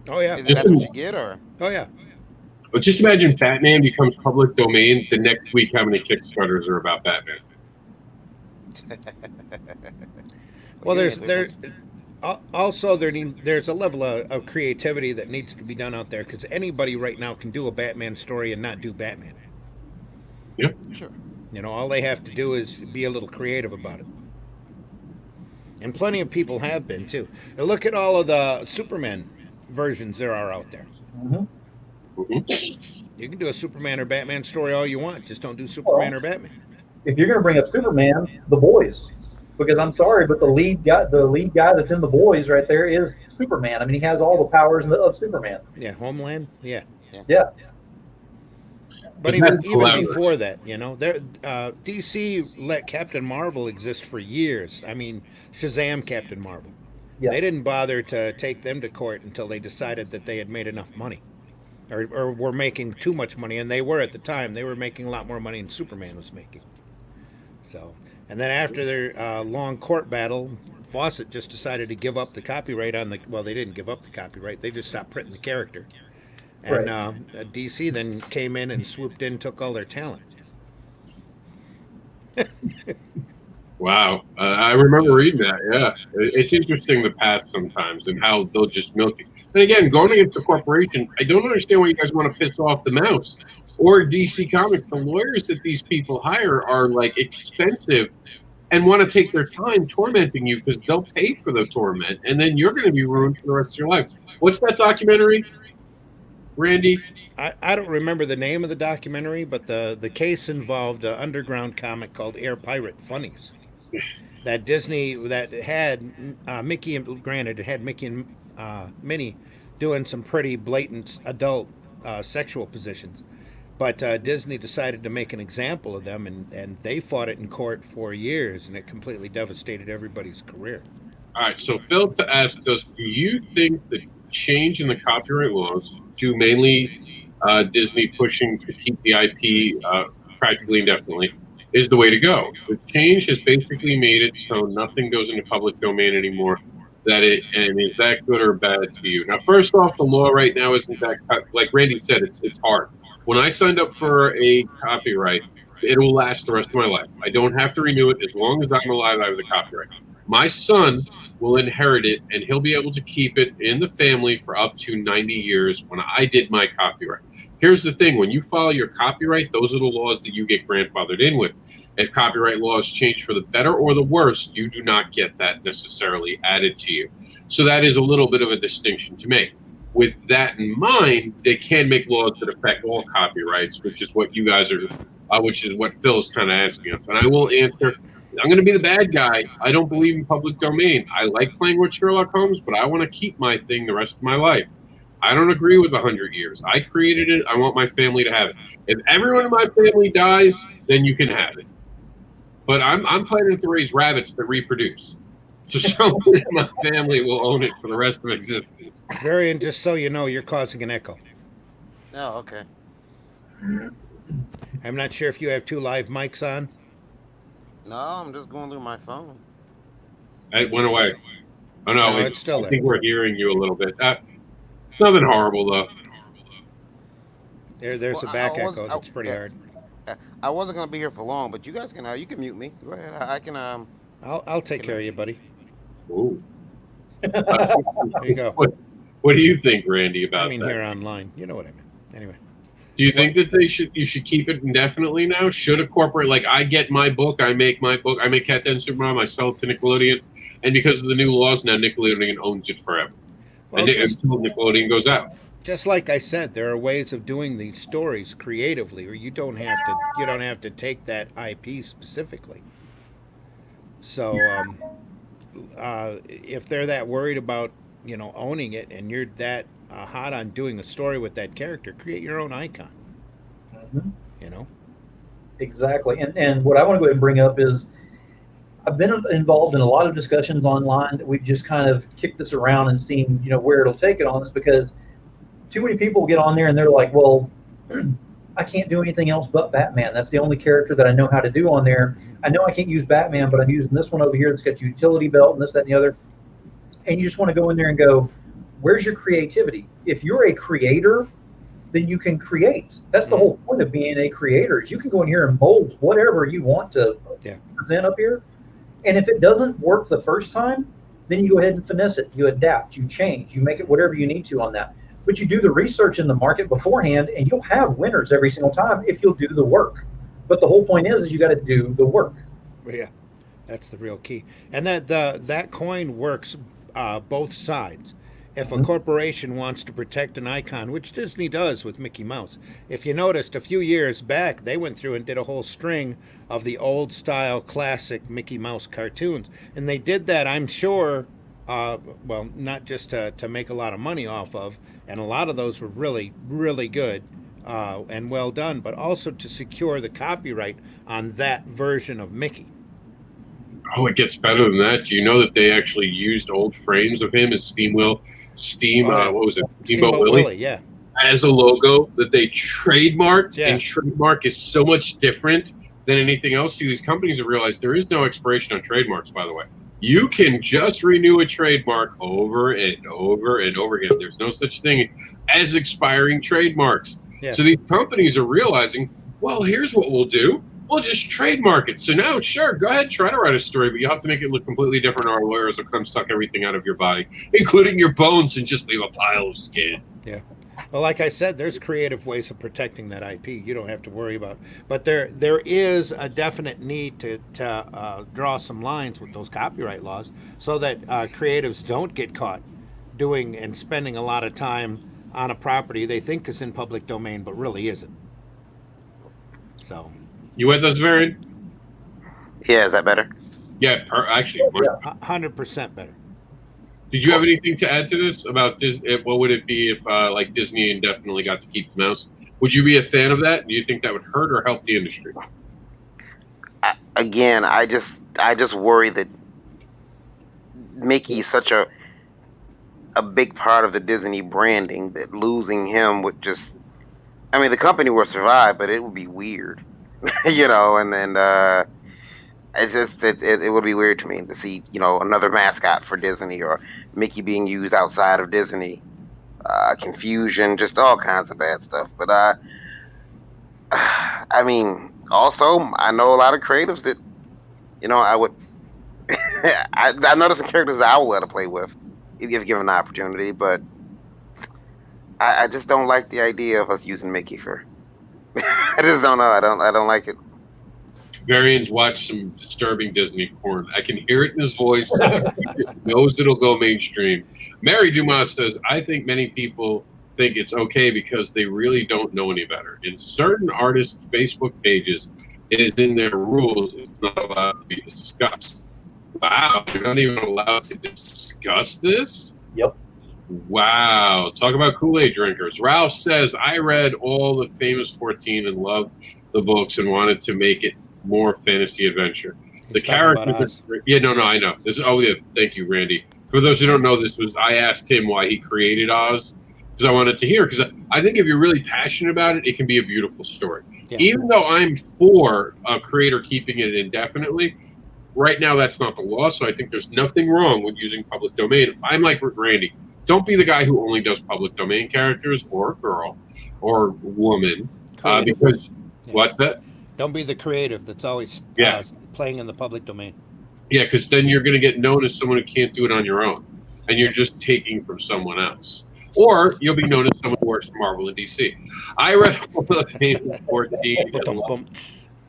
E: Oh yeah.
F: Is that what you get, or?
E: Oh yeah.
C: But just imagine Batman becomes public domain. The next week, how many Kickstarters are about Batman?
E: Well, there's also there's a level of creativity that needs to be done out there, because anybody right now can do a Batman story and not do Batman.
C: Yep.
F: Sure.
E: You know, all they have to do is be a little creative about it. And plenty of people have been too. Now look at all of the Superman versions there are out there. You can do a Superman or Batman story all you want, just don't do Superman or Batman.
D: If you're going to bring up Superman, The Boys, because I'm sorry, but the lead guy that's in The Boys right there is Superman. I mean, he has all the powers of Superman.
E: Yeah, Homeland. Yeah. But even before that, you know, DC let Captain Marvel exist for years. I mean, Shazam Captain Marvel.
D: Yeah.
E: They didn't bother to take them to court until they decided that they had made enough money, or were making too much money, and they were at the time. They were making a lot more money than Superman was making. So, and then after their long court battle, Fawcett just decided to give up the copyright on the. Well, they didn't give up the copyright. They just stopped printing the character. And DC then came in and swooped in, took all their talent.
C: Wow. I remember reading that, yeah. It's interesting, the path sometimes, and how they'll just milk it. And again, going against the corporation, I don't understand why you guys want to piss off the mouse or DC Comics. The lawyers that these people hire are, like, expensive and want to take their time tormenting you because they'll pay for the torment, and then you're going to be ruined for the rest of your life. What's that documentary, Randy?
E: I don't remember the name of the documentary, but the case involved an underground comic called Air Pirate Funnies. That Disney, that had Mickey, and granted it had Mickey and Minnie doing some pretty blatant adult sexual positions, but Disney decided to make an example of them, and they fought it in court for years, and it completely devastated everybody's career.
C: All right, so Phil asked us, do you think the change in the copyright laws, due mainly Disney pushing to keep the IP practically indefinitely, is the way to go? The change has basically made it so nothing goes into public domain anymore. And is that good or bad to you? Now, first off, the law right now isn't that, like Randy said, it's hard. When I signed up for a copyright, it will last the rest of my life. I don't have to renew it. As long as I'm alive, I have the copyright. My son will inherit it, and he'll be able to keep it in the family for up to 90 years when I did my copyright. Here's the thing. When you file your copyright, those are the laws that you get grandfathered in with. If copyright laws change for the better or the worse, you do not get that necessarily added to you. So that is a little bit of a distinction to make. With that in mind, they can make laws that affect all copyrights, which is what you guys are, which is what Phil's kind of asking us. And I will answer, I'm going to be the bad guy. I don't believe in public domain. I like playing with Sherlock Holmes, but I want to keep my thing the rest of my life. I don't agree with 100 years. I created it. I want my family to have it. If everyone in my family dies, then you can have it. But I'm planning to raise rabbits that reproduce. So someone in my family will own it for the rest of existence.
E: Varian, just so you know, you're causing an echo.
F: Oh, okay.
E: I'm not sure if you have two live mics on.
F: No, I'm just going through my phone.
C: It went away. Oh, no.
E: It's still there.
C: I think we're hearing you a little bit. It's nothing horrible, though.
E: There's a back echo that's pretty hard.
F: I wasn't going to be here for long, but you guys can you can mute me. Go ahead. I can
E: I'll take care of you, buddy.
C: Ooh.
E: There you go.
C: What do you think, Randy, about that?
E: here online. You know what I mean. Anyway.
C: Do you think that you should keep it indefinitely now? Should a corporate, like, I get my book, I make Cat Den Supermom, I sell it to Nickelodeon, and because of the new laws, now Nickelodeon owns it forever.
E: Well,
C: until Nickelodeon goes out.
E: Just like I said, there are ways of doing these stories creatively, or you don't have to take that IP specifically. So if they're that worried about owning it, and you're that hot on doing a story with that character, create your own icon.
D: Mm-hmm.
E: You know.
D: Exactly, and what I want to go ahead and bring up is I've been involved in a lot of discussions online that we've just kind of kicked this around and seen, where it'll take it on us, because too many people get on there and they're like, well, I can't do anything else but Batman. That's the only character that I know how to do on there. I know I can't use Batman, but I'm using this one over here that's got utility belt and this, that, and the other. And you just want to go in there and go, where's your creativity? If you're a creator, then you can create. That's the whole point of being a creator, is you can go in here and mold whatever you want to present up here. And if it doesn't work the first time, then you go ahead and finesse it. You adapt, you change, you make it whatever you need to on that. But you do the research in the market beforehand, and you'll have winners every single time if you'll do the work. But the whole point is you got to do the work.
E: Yeah, that's the real key. And that coin works both sides. If a corporation wants to protect an icon, which Disney does with Mickey Mouse, if you noticed a few years back, they went through and did a whole string of the old style classic Mickey Mouse cartoons. And they did that, I'm sure, not just to make a lot of money off of, and a lot of those were really, really good and well done, but also to secure the copyright on that version of Mickey.
C: Oh, it gets better than that. Do you know that they actually used old frames of him as Steamboat Willie?
E: Yeah.
C: As a logo that they trademarked, and trademark is so much different than anything else. See, these companies have realized there is no expiration on trademarks, by the way. You can just renew a trademark over and over and over again. There's no such thing as expiring trademarks.
E: Yeah.
C: So these companies are realizing, well, here's what we'll do. We'll just trademark it. So now, sure, go ahead, try to write a story, but you have to make it look completely different, or our lawyers will come suck everything out of your body, including your bones, and just leave a pile of skin.
E: Yeah. Well, like I said, there's creative ways of protecting that IP. You don't have to worry about. But there is a definite need to draw some lines with those copyright laws, so that creatives don't get caught doing and spending a lot of time on a property they think is in public domain, but really isn't. So.
C: You with us, Varian?
F: Yeah, is that better?
C: Yeah, actually.
E: 100% better.
C: Did you have anything to add to this about this? What would it be if like Disney indefinitely got to keep the mouse? Would you be a fan of that? Do you think that would hurt or help the industry?
F: Again, I just worry that Mickey's such a big part of the Disney branding that losing him would just, I mean, the company will survive, but it would be weird, and then it's just, it would be weird to me to see, another mascot for Disney, or Mickey being used outside of Disney, confusion, just all kinds of bad stuff. But I mean, also, I know a lot of creatives that, I would, I know some characters that I would want to play with if given the opportunity, but I just don't like the idea of us using Mickey for. I just don't know. I don't like it.
C: Varian's watched some disturbing Disney porn. I can hear it in his voice. He knows it'll go mainstream. Mary Dumas says, I think many people think it's okay because they really don't know any better. In certain artists' Facebook pages, it is in their rules. It's not allowed to be discussed. Wow, you're not even allowed to discuss this?
D: Yep.
C: Wow. Talk about Kool-Aid drinkers. Ralph says, I read all the famous 14 and loved the books and wanted to make it more fantasy adventure. The characters, I know. Thank you, Randy. For those who don't know, I asked him why he created Oz, because I wanted to hear, because I think if you're really passionate about it, it can be a beautiful story. Yeah. Even though I'm for a creator keeping it indefinitely, right now that's not the law, so I think there's nothing wrong with using public domain. I'm like Randy. Don't be the guy who only does public domain characters, or girl, or woman, because what's that?
E: Don't be the creative that's always playing in the public domain.
C: Yeah, because then you're going to get known as someone who can't do it on your own, and you're just taking from someone else. Or you'll be known as someone who works for Marvel and DC. I read all the famous 14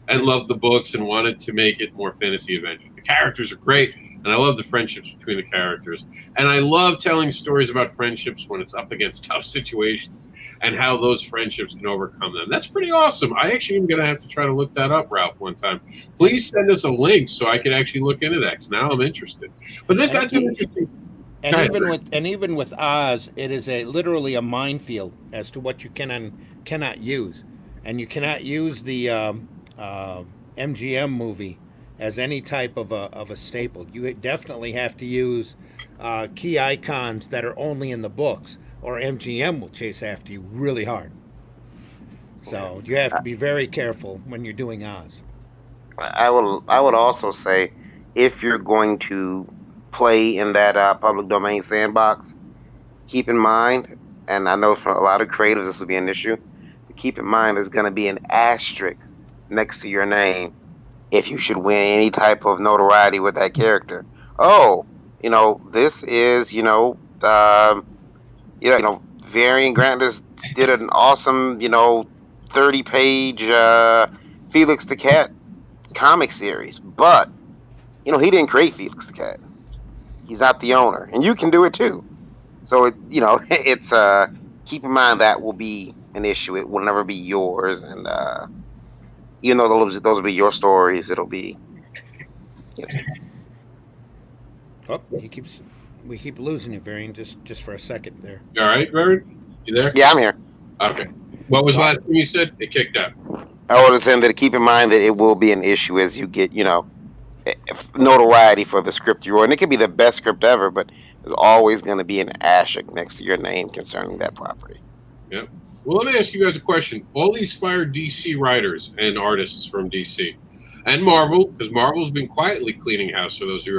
C: and loved the books and wanted to make it more fantasy adventure. The characters are great, and I love the friendships between the characters. And I love telling stories about friendships when it's up against tough situations and how those friendships can overcome them. That's pretty awesome. I actually am going to have to try to look that up, Ralph, one time. Please send us a link so I can actually look into that, because now I'm interested. But that's interesting.
E: And even with Oz, it is literally a minefield as to what you can and cannot use. And you cannot use the MGM movie as any type of a staple. You definitely have to use key icons that are only in the books, or MGM will chase after you really hard. So you have to be very careful when you're doing Oz.
F: I would also say, if you're going to play in that public domain sandbox, keep in mind, and I know for a lot of creatives this will be an issue, but keep in mind there's going to be an asterisk next to your name if you should win any type of notoriety with that character. Oh, this is, Varian Grant did an awesome, 30-page Felix the Cat comic series, but he didn't create Felix the Cat. He's not the owner, and you can do it too. So it's keep in mind that will be an issue. It will never be yours, and even though those will be your stories, it'll be.
E: Oh, we keep losing you, Varian. Just for a second there.
C: You all right, Varian? You there?
F: Yeah, I'm here.
C: Okay. What was the last thing you said? It kicked out.
F: I was saying that keep in mind that it will be an issue as you get, notoriety for the script you wrote. And it could be the best script ever, but there's always going to be an asterisk next to your name concerning that property.
C: Yep. Well, let me ask you guys a question. All these fired DC writers and artists from DC and Marvel, because Marvel's been quietly cleaning house for those who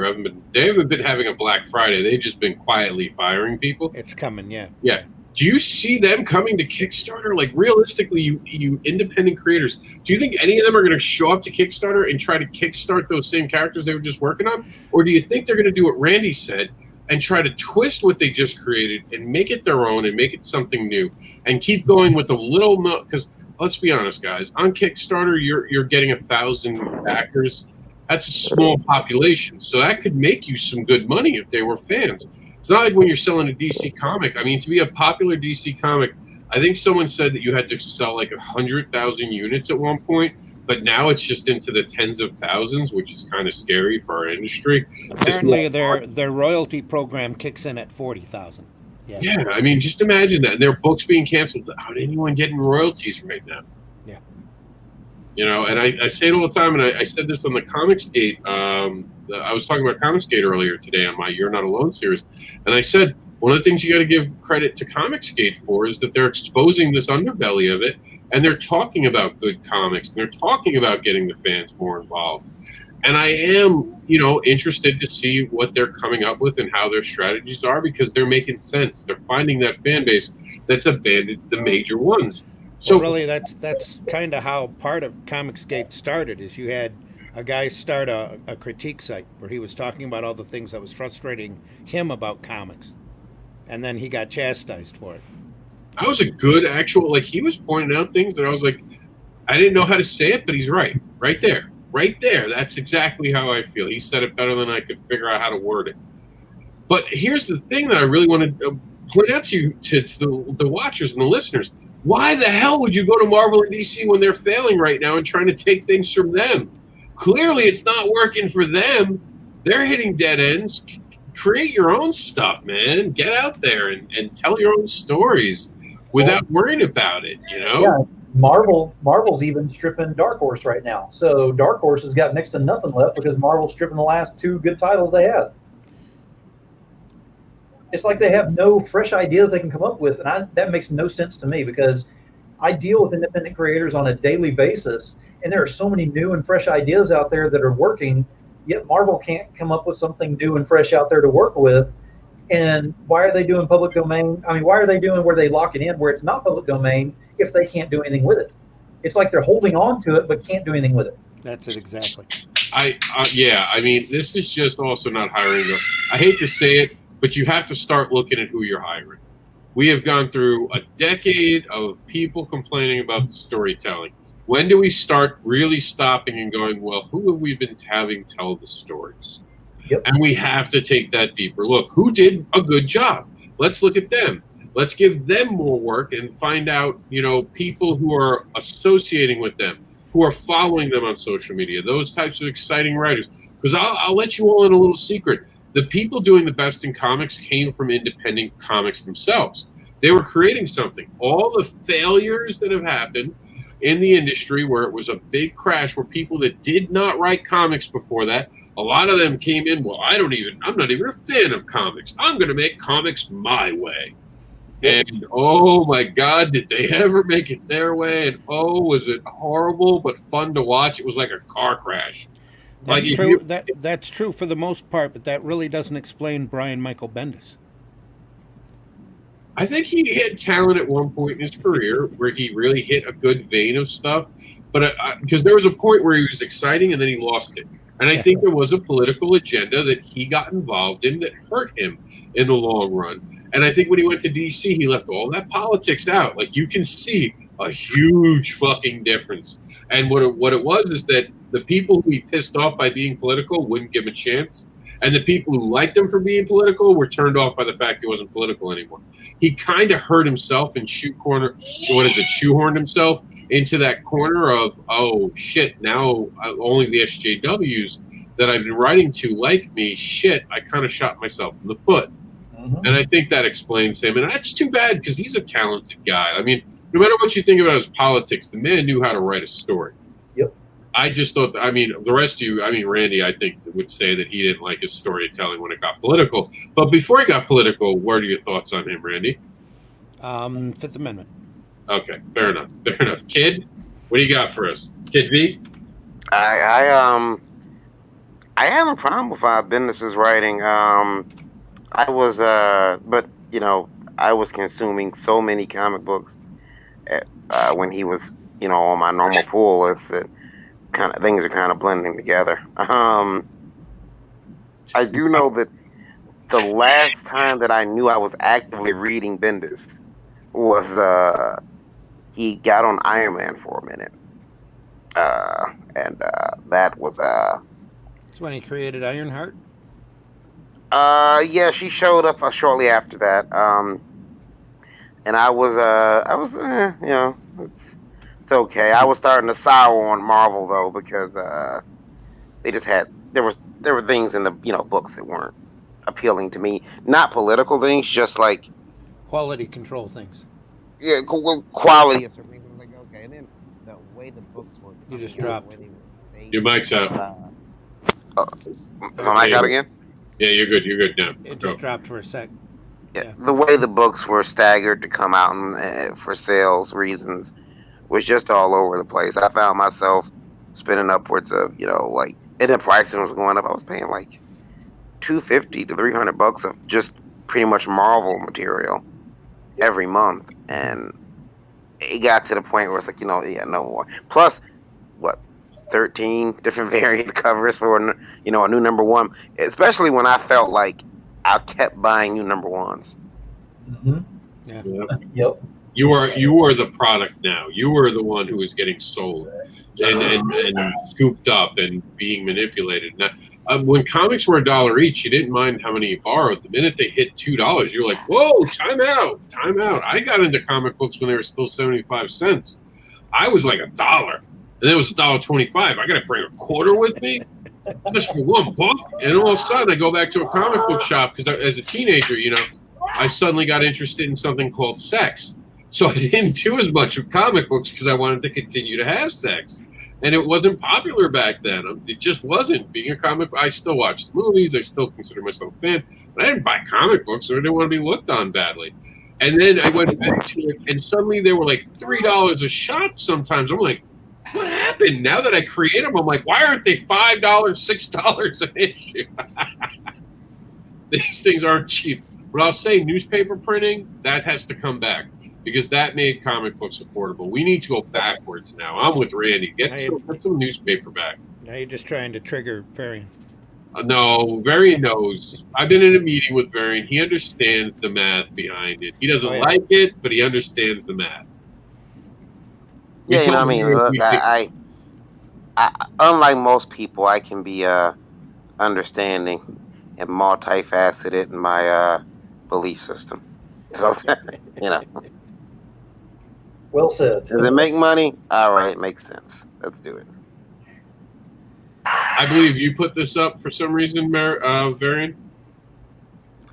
C: they haven't been having a Black Friday. They've just been quietly firing people.
E: It's coming, yeah.
C: Yeah. Do you see them coming to Kickstarter? Like, realistically, you independent creators, do you think any of them are going to show up to Kickstarter and try to kickstart those same characters they were just working on? Or do you think they're going to do what Randy said and try to twist what they just created and make it their own and make it something new and keep going with a little – because let's be honest, guys. On Kickstarter, you're getting 1,000 backers. That's a small population. So that could make you some good money if they were fans. It's not like when you're selling a DC comic. I mean, to be a popular DC comic, I think someone said that you had to sell like 100,000 units at one point, but now it's just into the tens of thousands, which is kind of scary for our industry.
E: Apparently, their royalty program kicks in at 40,000.
C: Yeah, I mean, just imagine that. And their books being canceled. How'd anyone getting royalties right now?
E: Yeah.
C: And I say it all the time, and I said this on the Comicsgate. I was talking about Comicsgate earlier today on my You're Not Alone series, and I said one of the things you got to give credit to Comicsgate for is that they're exposing this underbelly of it, and they're talking about good comics, and they're talking about getting the fans more involved. And I am, interested to see what they're coming up with and how their strategies are, because they're making sense. They're finding that fan base that's abandoned the major ones. So
E: really, that's kind of how part of Comicsgate started. Is you had a guy start a critique site where he was talking about all the things that was frustrating him about comics, and then he got chastised for it.
C: That was a good actual, he was pointing out things that I was like, I didn't know how to say it, but he's right. Right there. That's exactly how I feel. He said it better than I could figure out how to word it. But here's the thing that I really want to point out to you, to the watchers and the listeners. Why the hell would you go to Marvel and DC when they're failing right now and trying to take things from them? Clearly, it's not working for them. They're hitting dead ends. Create your own stuff, man. Get out there and tell your own stories without worrying about it,
D: Yeah, Marvel's even stripping Dark Horse right now. So Dark Horse has got next to nothing left because Marvel's stripping the last 2 good titles they had. It's like they have no fresh ideas they can come up with, and that makes no sense to me, because I deal with independent creators on a daily basis, and there are so many new and fresh ideas out there that are working, yet Marvel can't come up with something new and fresh out there to work with. And why are they doing public domain? I mean, why are they doing where they lock it in where it's not public domain if they can't do anything with it? It's like they're holding on to it but can't do anything with it.
E: That's it exactly.
C: I mean, this is just also not hiring them. I hate to say it, but you have to start looking at who you're hiring. We have gone through a decade of people complaining about the storytelling. When do we start really stopping and going, well, who have we been having tell the stories?
D: Yep.
C: And we have to take that deeper look. Who did a good job? Let's look at them. Let's give them more work and find out, people who are associating with them, who are following them on social media, those types of exciting writers. Because I'll let you all in a little secret. The people doing the best in comics came from independent comics themselves. They were creating something. All the failures that have happened, in the industry where it was a big crash where people that did not write comics before that, a lot of them came in, well, I'm not even a fan of comics. I'm going to make comics my way. And oh my God, did they ever make it their way? And oh, was it horrible but fun to watch? It was like a car crash.
E: That's
C: Like,
E: true. That's true for the most part, but that really doesn't explain Brian Michael Bendis.
C: I think he hit talent at one point in his career where he really hit a good vein of stuff, but because there was a point where he was exciting and then he lost it. And I think there was a political agenda that he got involved in that hurt him in the long run. And I think when he went to DC, he left all that politics out. Like, you can see a huge fucking difference. And what it was is that the people who he pissed off by being political wouldn't give him a chance. And the people who liked him for being political were turned off by the fact he wasn't political anymore. He kind of hurt himself and shoehorned himself into that corner of, oh, shit, now only the SJWs that I've been writing to like me. Shit, I kind of shot myself in the foot. Mm-hmm. And I think that explains him. And that's too bad because he's a talented guy. I mean, no matter what you think about his politics, the man knew how to write a story.
D: Yep.
C: I just thought, I mean, the rest of you, I mean, Randy, I think would say that he didn't like his storytelling when it got political. But before he got political, what are your thoughts on him, Randy?
E: Fifth Amendment.
C: Okay, fair enough. Fair enough. Kid, what do you got for us? Kid V?
F: I have a problem with Bendis' writing. I was consuming so many comic books when he was, on my normal pool list that kind of things are kind of blending together. I do know that the last time that I knew I was actively reading Bendis was he got on Iron Man for a minute, and that was
E: It's when he created Ironheart.
F: Yeah, she showed up shortly after that. And I was it's okay. I was starting to sour on Marvel though because they just had there were things in the books that weren't appealing to me. Not political things, just like
E: Quality control things.
F: yeah, quality. Like okay, and then the way the books were.
E: You just dropped.
C: Your mic's out.
F: Is my mic out again?
C: Yeah, you're good. You're good now.
E: It just dropped for a sec.
F: Yeah, the way the books were staggered to come out and, for sales reasons was just all over the place. I found myself spending upwards of, and the pricing was going up. I was paying like $250 to $300 of just pretty much Marvel material every month, and it got to the point where it's like, no more. Plus, 13 different variant covers for a new number one, especially when I felt like I kept buying new number ones.
D: Mm-hmm.
E: Yeah.
D: Yep.
C: You are the product now. You were the one who was getting sold and scooped up and being manipulated. Now, when comics were $1 each, you didn't mind how many you borrowed. The minute they hit $2, you're like, whoa, time out. I got into comic books when they were still 75 cents. I was like $1. And it was $1.25. I got to bring a quarter with me just for one book. And all of a sudden, I go back to a comic book shop because as a teenager, I suddenly got interested in something called sex. So I didn't do as much of comic books because I wanted to continue to have sex. And it wasn't popular back then. It just wasn't. Being a comic, I still watched movies. I still consider myself a fan. But I didn't buy comic books or I didn't want to be looked on badly. And then I went back to it, and suddenly they were like $3 a shot sometimes. I'm like, what happened? Now that I create them, I'm like, why aren't they $5, $6 an issue? These things aren't cheap. But I'll say newspaper printing, that has to come back because that made comic books affordable. We need to go backwards now. I'm with Randy. Get some newspaper back.
E: Now you're just trying to trigger Varian.
C: No, Varian knows. I've been in a meeting with Varian. He understands the math behind it. He doesn't like it, but he understands the math.
F: Yeah, Look, I unlike most people, I can be understanding and multifaceted in my belief system. So,
D: Well said.
F: Does it make money? All right, makes sense. Let's do it.
C: I believe you put this up for some reason, Varian.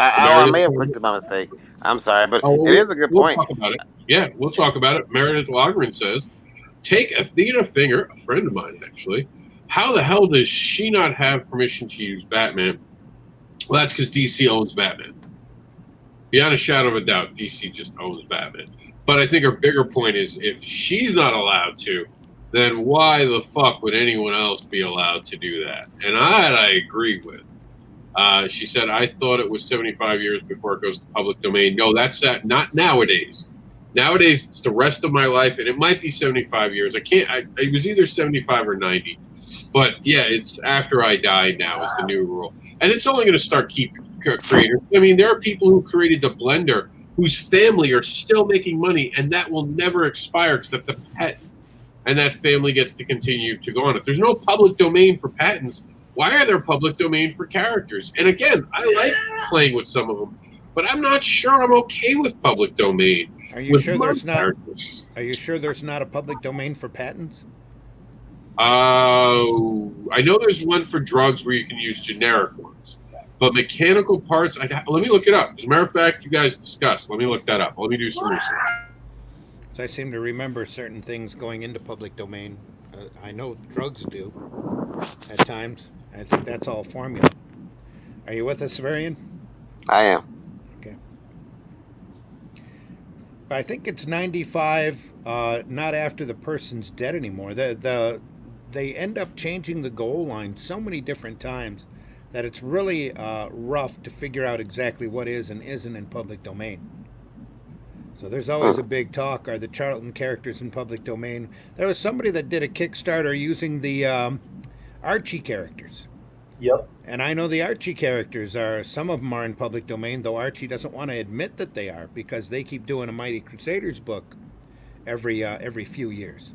F: I may have clicked it by mistake. I'm sorry, but it is a good point.
C: Talk about it. Yeah, we'll talk about it. Meredith Logren says, take Athena Finger, a friend of mine actually. How the hell does she not have permission to use Batman? Well, that's because DC owns Batman. Beyond a shadow of a doubt, DC just owns Batman. But I think her bigger point is if she's not allowed to, then why the fuck would anyone else be allowed to do that? And I agree with. She said, I thought it was 75 years before it goes to public domain. No, that's not nowadays. Nowadays, it's the rest of my life, and it might be 75 years. It was either 75 or 90. But yeah, it's after I die now is the new rule. And it's only going to start keeping creators. I mean, there are people who created the Blender whose family are still making money, and that will never expire except the patent. And that family gets to continue to go on. If there's no public domain for patents, why are there public domain for characters? And again, I like playing with some of them, but I'm not sure I'm okay with public domain.
E: Are you sure there's not? Are you sure there's not a public domain for patents?
C: I know there's one for drugs where you can use generic ones, but mechanical parts. Let me look it up. As a matter of fact, you guys discussed. Let me look that up. Let me do some research.
E: So I seem to remember certain things going into public domain. I know drugs do at times. I think that's all formula. Are you with us, Varian?
F: I am.
E: Okay. But I think it's 95. Not after the person's dead anymore. They end up changing the goal line so many different times that it's really rough to figure out exactly what is and isn't in public domain. So there's always a big talk, are the Charlton characters in public domain? There was somebody that did a Kickstarter using the Archie characters.
D: Yep.
E: And I know the Archie characters some of them are in public domain, though Archie doesn't want to admit that they are because they keep doing a Mighty Crusaders book every few years.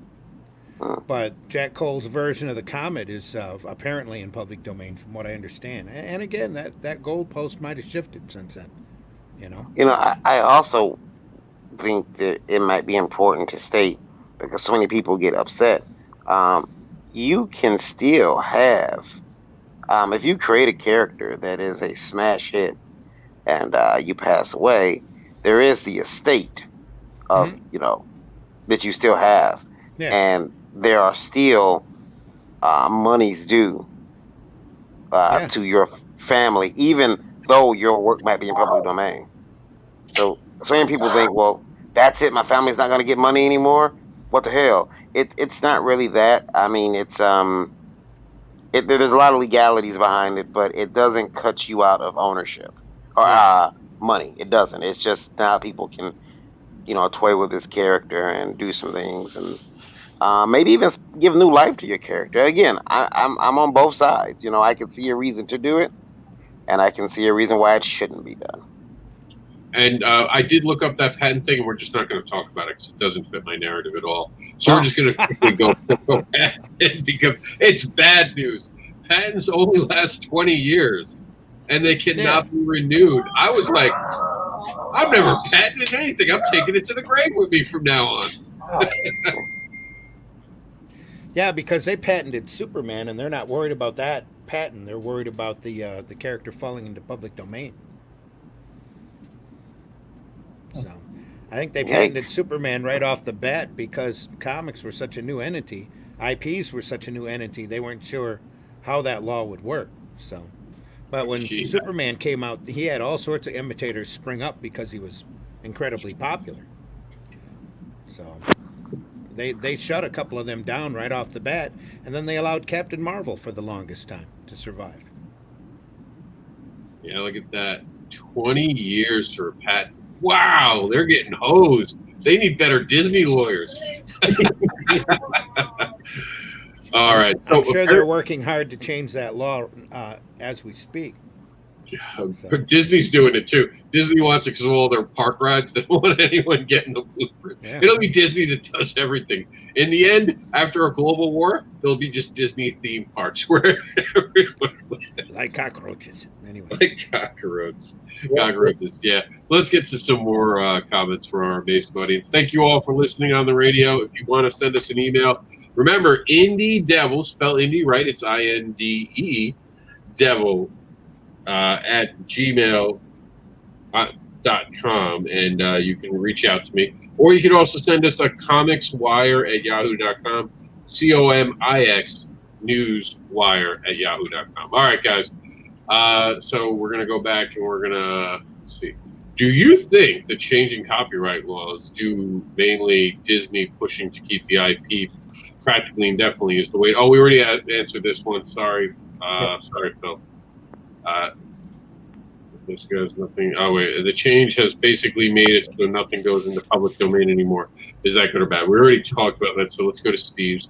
E: But Jack Cole's version of the Comet is apparently in public domain, from what I understand. And again, that goalpost might have shifted since then.
F: I also think that it might be important to state, because so many people get upset. You can still have, if you create a character that is a smash hit and you pass away, there is the estate of that you still have, and there are still monies due to your family, even though your work might be in public domain. So many people think, well, that's it, my family's not going to get money anymore. What the hell? It's not really that. I mean, it's there's a lot of legalities behind it, but it doesn't cut you out of ownership or money. It doesn't. It's just now people can toy with this character and do some things and maybe even give new life to your character. Again, I'm on both sides. I can see a reason to do it, and I can see a reason why it shouldn't be done.
C: And I did look up that patent thing, and we're just not going to talk about it because it doesn't fit my narrative at all. So we're just going to quickly go past it because it's bad news. Patents only last 20 years, and they cannot be renewed. I was like, I've never patented anything. I'm taking it to the grave with me from now on.
E: Yeah, because they patented Superman, and they're not worried about that patent. They're worried about the character falling into public domain. So, I think they patented Superman right off the bat because comics were such a new entity. IPs were such a new entity. They weren't sure how that law would work. So, but when Superman came out, he had all sorts of imitators spring up because he was incredibly popular. So, they shut a couple of them down right off the bat, and then they allowed Captain Marvel for the longest time to survive.
C: Yeah, look at that. 20 years for a patent. Wow, they're getting hosed. They need better Disney lawyers. All right.
E: I'm sure they're working hard to change that law as we speak.
C: But Disney's doing it too. Disney wants it because of all their park rides. They don't want anyone getting the blueprint. Yeah. It'll be Disney that does everything. In the end, after a global war, there'll be just Disney themed parks where
E: like cockroaches. Anyway,
C: like cockroaches. Yeah. Let's get to some more comments from our amazing audience. Thank you all for listening on the radio. If you want to send us an email, remember Indie Devil, spell Indie right. It's INDEE Devil. At Gmail. gmail.com, and you can reach out to me. Or you can also send us a comicswire@yahoo.com, COMIX newswire@yahoo.com. All right, guys. So we're going to go back and we're going to see. Do you think the changing copyright laws due mainly Disney pushing to keep the IP practically indefinitely is the way? Oh, we already answered this one. Sorry. Sorry, Phil. This goes nothing. Oh, wait. The change has basically made it so nothing goes in the public domain anymore. Is that good or bad? We already talked about that, so let's go to Steve's.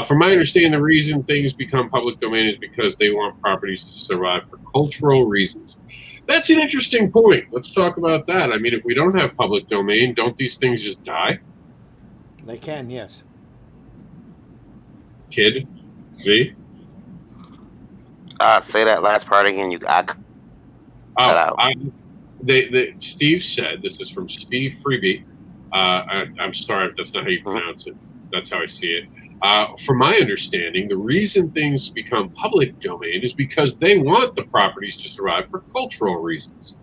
C: From my understanding, the reason things become public domain is because they want properties to survive for cultural reasons. That's an interesting point. Let's talk about that. I mean, if we don't have public domain, don't these things just die?
E: They can, yes.
C: Kid? Z?
F: Say that last part again.
C: Steve said, this is from Steve Freebie. I'm sorry if that's not how you pronounce it. That's how I see it. From my understanding, the reason things become public domain is because they want the properties to survive for cultural reasons.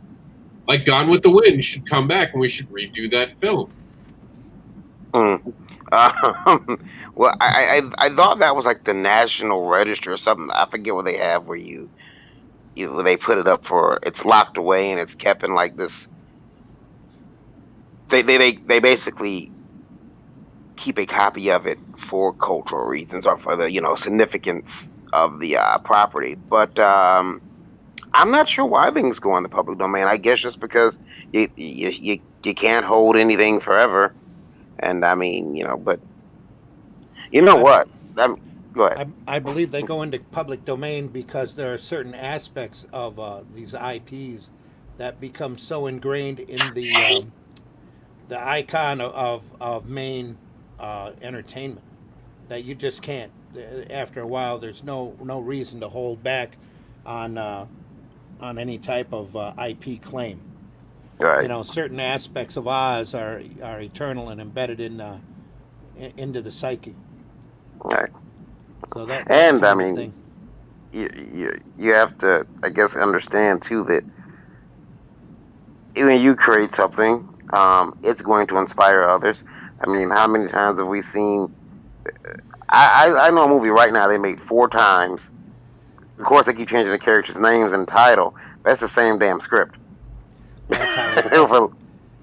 C: Like Gone with the Wind should come back and we should redo that film.
F: Well, I thought that was like the National Register or something. I forget what they have where they put it up for, it's locked away and it's kept in like this. They basically keep a copy of it for cultural reasons or for the significance of the property. But I'm not sure why things go in the public domain. I guess just because you can't hold anything forever. And I mean, but what? Go ahead.
E: I believe they go into public domain because there are certain aspects of these IPs that become so ingrained in the icon of main entertainment that you just can't. After a while, there's no reason to hold back on any type of IP claim.
F: Right.
E: Certain aspects of Oz are eternal and embedded into the psyche.
F: Right.
E: So that's
F: and I mean, you have to, I guess, understand too that when you create something, it's going to inspire others. I mean, how many times have we seen? I know a movie right now they made 4 times. Of course, they keep changing the characters' names and title. That's the same damn script.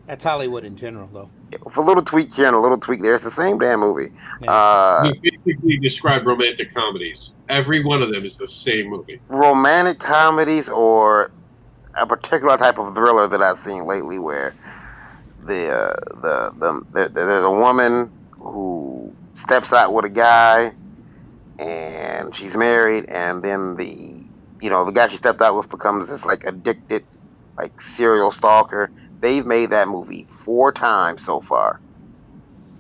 E: That's Hollywood in general, though.
F: With a little tweak here and a little tweak there, it's the same damn movie.
E: Yeah.
C: You basically describe romantic comedies. Every one of them is the same movie.
F: Romantic comedies or a particular type of thriller that I've seen lately, where there's a woman who steps out with a guy, and she's married, and then the guy she stepped out with becomes this like addicted, like serial stalker. They've made that movie 4 times so far,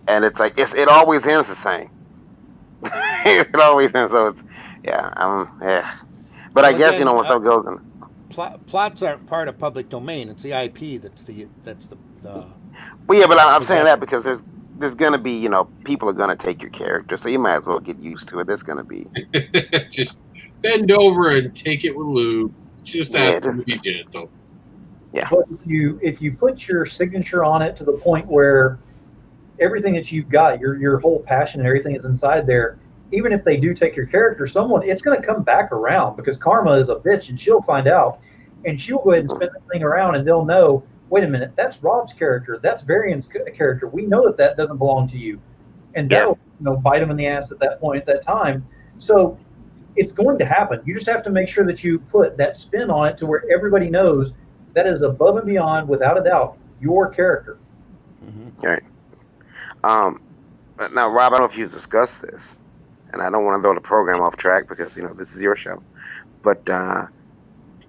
F: and it's like it always ends the same. It always ends. So it's yeah. But I guess when stuff goes in.
E: Plots aren't part of public domain. It's the IP that's the.
F: Well, yeah, but I'm saying that because there's gonna be people are gonna take your character, so you might as well get used to it. There's gonna be
C: just bend over and take it with lube. Just have to be gentle.
F: Yeah.
D: But if you put your signature on it to the point where everything that you've got, your whole passion and everything is inside there, even if they do take your character, it's going to come back around because karma is a bitch and she'll find out and she'll go ahead and spin the thing around and they'll know, wait a minute, that's Rob's character. That's Varian's character. We know that doesn't belong to you. And that'll bite them in the ass at that point, at that time. So it's going to happen. You just have to make sure that you put that spin on it to where everybody knows that is above and beyond, without a doubt, your character.
F: Mm-hmm. All right. But now, Rob, I don't know if you've discussed this, and I don't want to throw the program off track because this is your show. But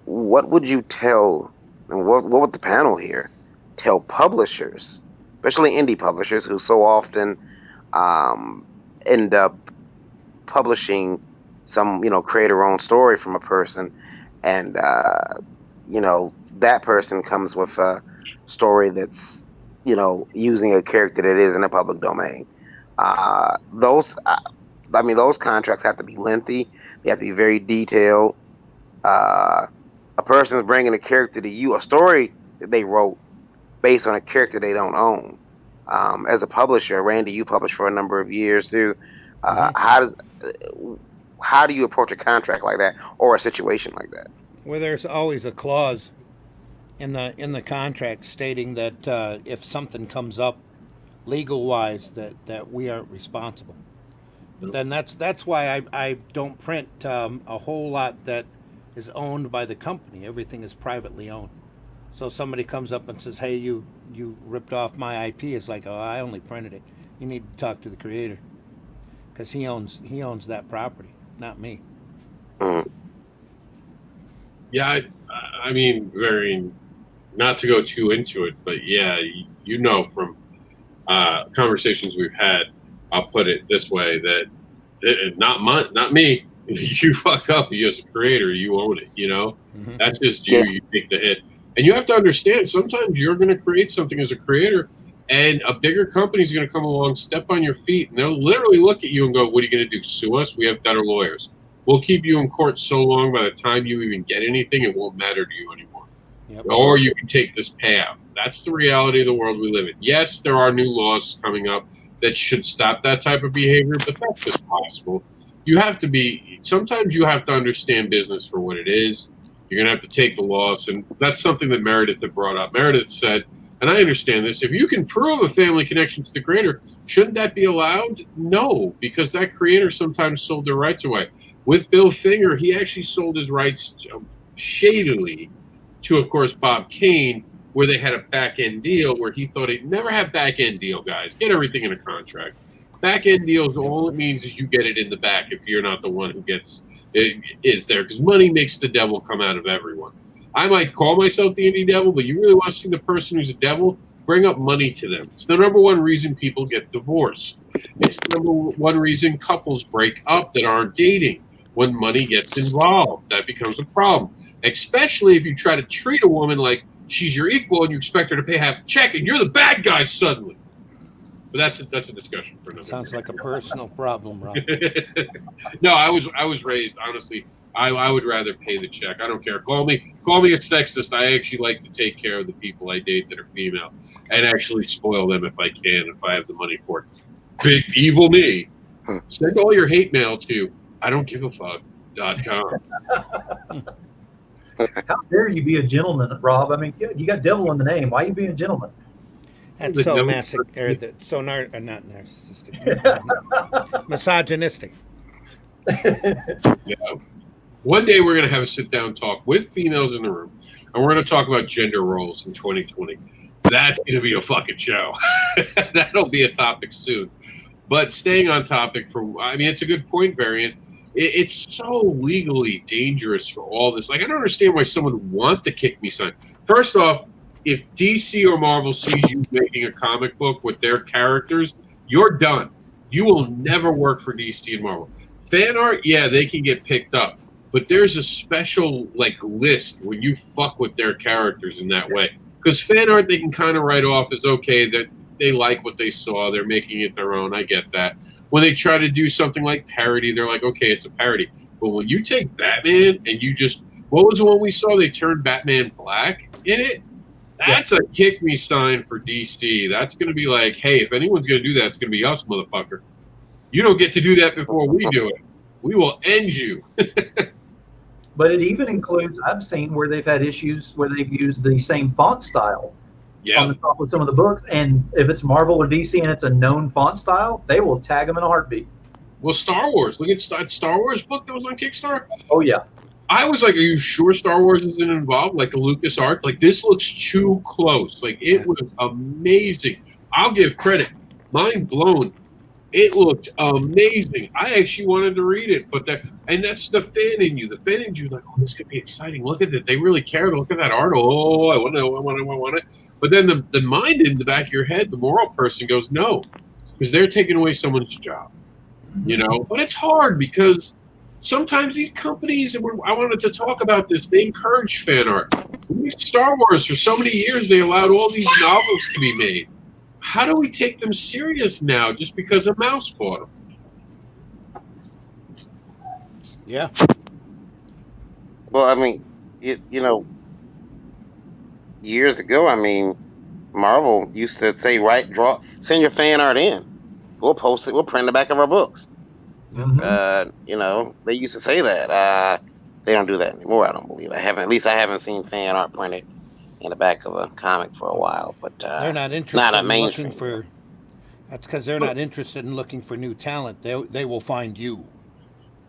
F: what would you tell, and what would the panel here tell publishers, especially indie publishers, who so often end up publishing some creator-owned story from a person, and that person comes with a story that's using a character that is in the public domain. Those contracts have to be lengthy. They have to be very detailed. A person's bringing a character to you, a story that they wrote based on a character they don't own. As a publisher, Randy, you published for a number of years too. How do you approach a contract like that or a situation like that?
E: Well, there's always a clause in the contract stating that if something comes up legal wise, that we aren't responsible. But then that's why I don't print a whole lot that is owned by the company. Everything is privately owned. So somebody comes up and says, "Hey, you ripped off my IP." It's like, "Oh, I only printed it. You need to talk to the creator because he owns that property, not me."
C: Yeah, I mean, very not to go too into it, but yeah, you know from conversations we've had, I'll put it this way: that not me. You fuck up, you as a creator, you own it. You know, that's just you. You take the hit, and you have to understand. Sometimes you're going to create something as a creator, and a bigger company is going to come along, step on your feet, and they'll literally look at you and go, "What are you going to do? Sue us? We have better lawyers. We'll keep you in court so long. By the time you even get anything, it won't matter to you anymore." Yep. Or you can take this payout. That's the reality of the world we live in. Yes, there are new laws coming up that should stop that type of behavior, but that's just possible. You have to be, sometimes you have to understand business for what it is. You're going to have to take the loss. And that's something that Meredith had brought up. Meredith said, and I understand this, if you can prove a family connection to the creator, shouldn't that be allowed? No, because that creator sometimes sold their rights away. With Bill Finger, he actually sold his rights shadily to, of course, Bob Kane, where they had a back-end deal where he thought he'd never have back-end deal, guys. Get everything in a contract. Back-end deals, all it means is you get it in the back if you're not the one who gets it, is there, because money makes the devil come out of everyone. I might call myself the indie devil, but you really want to see the person who's a devil, bring up money to them. It's the number one reason people get divorced. It's the number one reason couples break up that aren't dating. When money gets involved, that becomes a problem. Especially if you try to treat a woman like she's your equal and you expect her to pay half the check and you're the bad guy suddenly. But that's a discussion for another.
E: Sounds like a personal problem, Rob.
C: No, I was raised, honestly, I would rather pay the check. I don't care. Call me a sexist. I actually like to take care of the people I date that are female and actually spoil them if I can, if I have the money for it. Big evil me. Send all your hate mail to IDon'tGiveAfuck.com.
D: How dare you be a gentleman, Rob? I mean, you got devil in the name. Why are you being a gentleman?
E: That's so not narcissistic. Misogynistic.
C: Yeah. One day we're going to have a sit-down talk with females in the room, and we're going to talk about gender roles in 2020. That's going to be a fucking show. That'll be a topic soon. But staying on topic it's a good point, Variant. It's so legally dangerous for all this. Like, I don't understand why someone would want the kick me sign. First off, if DC or Marvel sees you making a comic book with their characters, you're done. You will never work for DC and Marvel. Fan art, yeah, they can get picked up. But there's a special, list when you fuck with their characters in that way. Because fan art, they can kind of write off as, okay, that they like what they saw. They're making it their own. I get that. When they try to do something like parody, they're like, okay, it's a parody. But when you take Batman and you just, what was the one we saw? They turned Batman black in it. That's a kick me sign for DC. That's going to be like, hey, if anyone's going to do that, it's going to be us, motherfucker. You don't get to do that before we do it. We will end you.
D: But it even includes, I've seen where they've had issues where they've used the same font style on the top of some of the books. And if it's Marvel or DC and it's a known font style, they will tag them in a heartbeat.
C: Well, Star Wars. Look at that Star Wars book that was on Kickstarter.
D: Oh, yeah.
C: I was like, are you sure Star Wars isn't involved? Like the Lucas art? Like, this looks too close. Like, it was amazing. I'll give credit. Mind blown. It looked amazing. I actually wanted to read it, and that's the fan in you. The fan in you is like, oh, this could be exciting. Look at it. They really cared. Look at that art. Oh, I want it. But then the mind in the back of your head, the moral person goes, no, because they're taking away someone's job. You know? But it's hard because sometimes these companies, and I wanted to talk about this, they encourage fan art. Star Wars, for so many years, they allowed all these novels to be made. How do we take them serious now just because a mouse bought them?
E: Yeah.
F: Well, I mean, years ago, I mean, Marvel used to say, send your fan art in. We'll post it. We'll print the back of our books.
D: Mhm.
F: They used to say that. They don't do that anymore. I don't believe. At least I haven't seen fan art printed in the back of a comic for a while. But
E: They're not
F: not
E: interested
F: a
E: in looking
F: mainstream.
E: for. That's because they're not interested in looking for new talent. They will find you.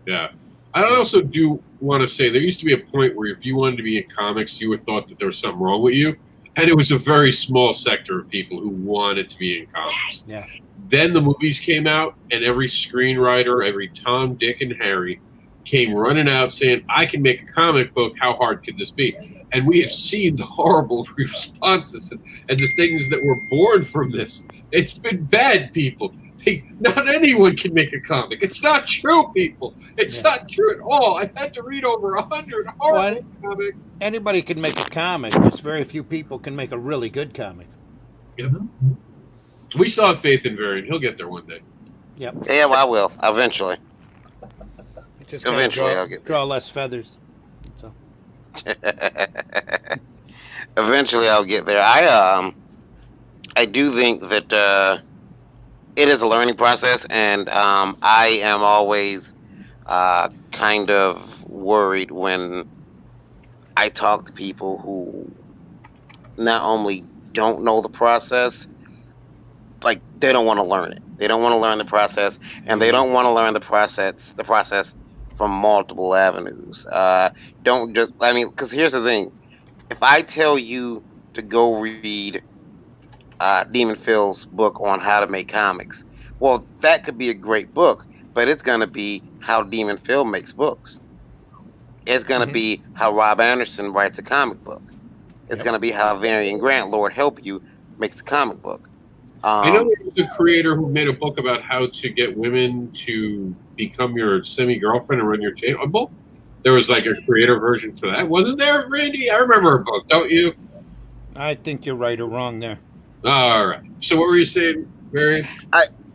C: Yeah. I also do want to say there used to be a point where if you wanted to be in comics, you were thought that there was something wrong with you. And it was a very small sector of people who wanted to be in comics.
E: Yeah.
C: Then the movies came out, and every screenwriter, every Tom, Dick, and Harry came running out saying, I can make a comic book. How hard could this be? And we have seen the horrible responses and the things that were born from this. It's been bad, people. Not anyone can make a comic. It's not true, people. It's not true at all. I've had to read over 100 horrible comics.
E: Anybody can make a comic. Just very few people can make a really good comic.
C: Yep. We still have faith in Varian. He'll get there one day.
E: Yep.
F: Yeah, well, I will eventually.
E: Just
F: Eventually, I'll get there.
E: draw less feathers. So.
F: Eventually, I'll get there. I do think that it is a learning process, and I am always kind of worried when I talk to people who not only don't know the process, like they don't want to learn it. They don't want to learn the process, and they don't want to learn the process from multiple avenues. Because here's the thing: if I tell you to go read Demon Phil's book on how to make comics, well, that could be a great book, but it's going to be how Demon Phil makes books. It's going to be how Rob Anderson writes a comic book. It's going to be how Varian Grant, Lord help you, makes the comic book.
C: I know there was a creator who made a book about how to get women to become your semi-girlfriend and run your table. There was like a creator version for that. Wasn't there, Randy? I remember a book, don't you?
E: I think you're right or wrong there.
C: All right. So what were you saying, Varian?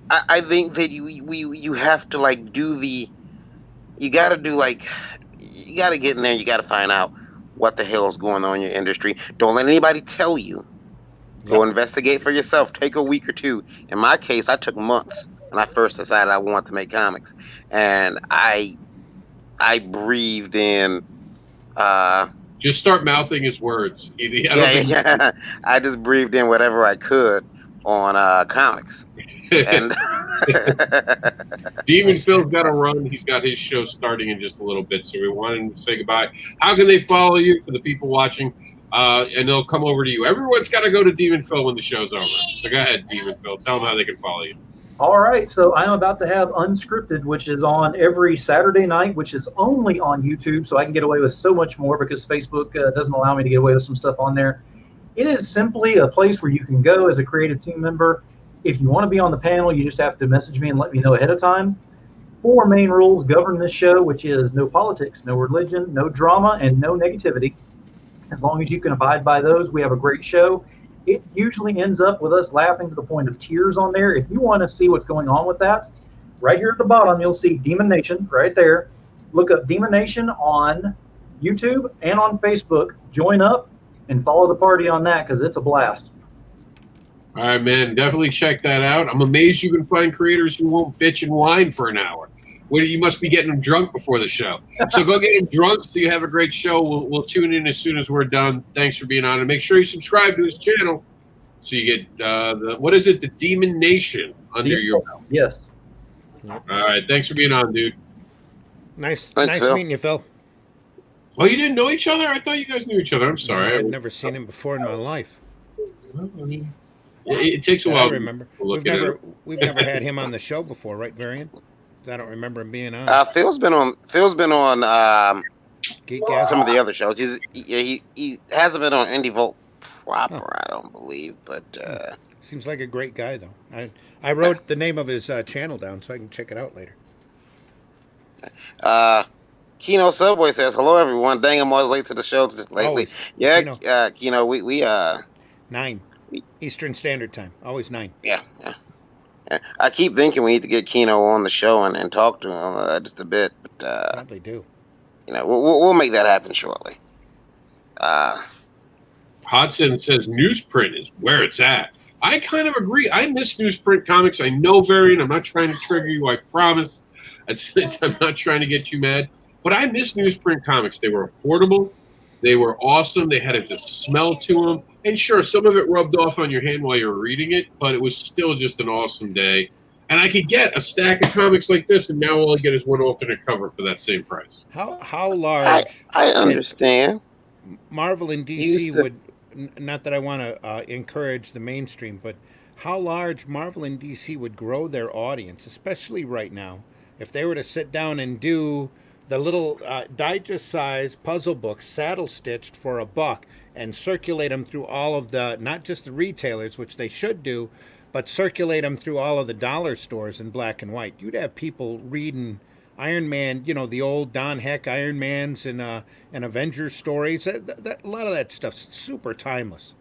F: I think that you have to like you got to get in there. You got to find out what the hell is going on in your industry. Don't let anybody tell you. Go investigate for yourself. Take a week or two. In my case, I took months when I first decided I wanted to make comics, and I breathed in.
C: Just start mouthing his words.
F: Yeah. I just breathed in whatever I could on comics. And
C: Demon Phil's got to run. He's got his show starting in just a little bit, so we wanted to say goodbye. How can they follow you for the people watching? And they'll come over to you. Everyone's got to go to Demon Phil when the show's over. So go ahead, Demon Phil. Tell them how they can follow you.
D: All right, so I'm about to have Unscripted, which is on every Saturday night, which is only on YouTube, so I can get away with so much more because Facebook doesn't allow me to get away with some stuff on there. It is simply a place where you can go as a creative team member. If you want to be on the panel, you just have to message me and let me know ahead of time. 4 main rules govern this show, which is no politics, no religion, no drama, and no negativity. As long as you can abide by those, we have a great show. It usually ends up with us laughing to the point of tears on there. If you want to see what's going on with that, right here at the bottom, you'll see DemoNation right there. Look up DemoNation on YouTube and on Facebook. Join up and follow the party on that because it's a blast.
C: All right, man. Definitely check that out. I'm amazed you can find creators who won't bitch and whine for an hour. You must be getting them drunk before the show. So go get them drunk so you have a great show. We'll tune in as soon as we're done. Thanks for being on. And make sure you subscribe to his channel so you get, the DemoNation under your belt.
D: Yes.
C: All right. Thanks for being on, dude.
E: Nice
F: Phil.
E: meeting you, Phil.
C: Oh, you didn't know each other? I thought you guys knew each other. I'm sorry.
E: I'd never seen him before in my life.
C: It takes a while.
E: I remember. We've never had him on the show before, right, Varian? I don't remember him being on.
F: Phil's been on
E: Geekgasm.
F: some of the other shows. He hasn't been on Indie Vault proper, I don't believe, but
E: Seems like a great guy, though. I wrote the name of his channel down so I can check it out later.
F: Kino Subway says, hello, everyone. Dang, I'm always late to the show lately.
E: Always.
F: Yeah, Kino, we
E: 9 Eastern Standard Time. Always 9.
F: Yeah. I keep thinking we need to get Kino on the show and talk to him just a bit, but
E: Probably do.
F: we'll make that happen shortly.
C: How Hodson says newsprint is where it's at. I kind of agree. I miss newsprint comics. I know, Varian. I'm not trying to trigger you. I promise. I'm not trying to get you mad. But I miss newsprint comics. They were affordable. They were awesome. They had a smell to them. And sure, some of it rubbed off on your hand while you were reading it, but it was still just an awesome day. And I could get a stack of comics like this, and now all I get is one alternate cover for that same price.
E: How large?
G: I understand.
E: Marvel and DC would, not that I want to encourage the mainstream, but how large Marvel and DC would grow their audience, especially right now, if they were to sit down and do the little digest-size puzzle books, saddle-stitched for $1, and circulate them through all of the, not just the retailers, which they should do, but circulate them through all of the dollar stores in black and white. You'd have people reading Iron Man, you know, the old Don Heck Iron Mans and Avengers stories. A lot of that stuff's super timeless.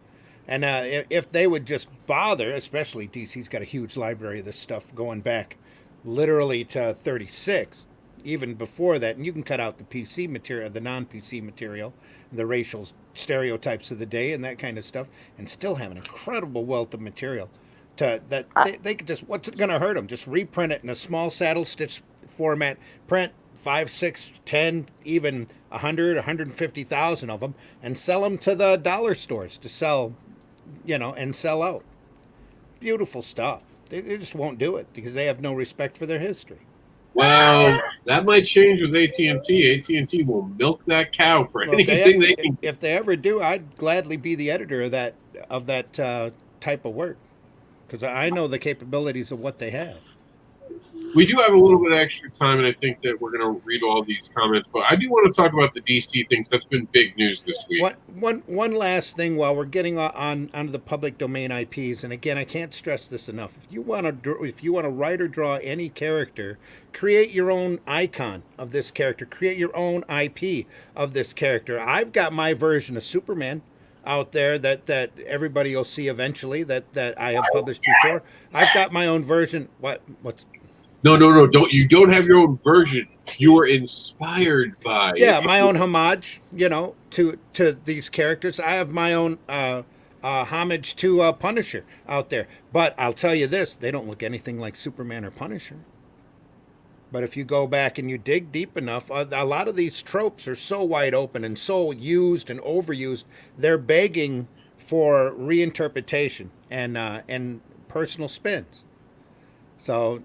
E: And if they would just bother, especially DC's got a huge library of this stuff going back literally to 36, even before that. And you can cut out the PC material, the non-PC material, the racial stereotypes of the day and that kind of stuff, and still have an incredible wealth of material. They could just, what's it going to hurt them? Just reprint it in a small saddle stitch format, print 5, 6, 10, even 100, 150,000 of them, and sell them to the dollar stores to sell, you know, and sell out. Beautiful stuff. They just won't do it because they have no respect for their history.
C: Well, that might change with AT&T. AT&T will milk that cow for anything they can.
E: If they ever do, I'd gladly be the editor of that type of work, because I know the capabilities of what they have.
C: We do have a little bit of extra time, and I think that we're going to read all these comments. But I do want to talk about the DC things. That's been big news this week.
E: One last thing while we're getting onto the public domain IPs, and again, I can't stress this enough. If you want to write or draw any character, create your own icon of this character. Create your own IP of this character. I've got my version of Superman out there that everybody will see eventually that I have published before. I've got my own version. What's
C: No, you don't have your own version. You are inspired by.
E: Yeah, my own homage, you know, to these characters. I have my own homage to Punisher out there. But I'll tell you this, they don't look anything like Superman or Punisher. But if you go back and you dig deep enough, a lot of these tropes are so wide open and so used and overused, they're begging for reinterpretation and personal spins. So,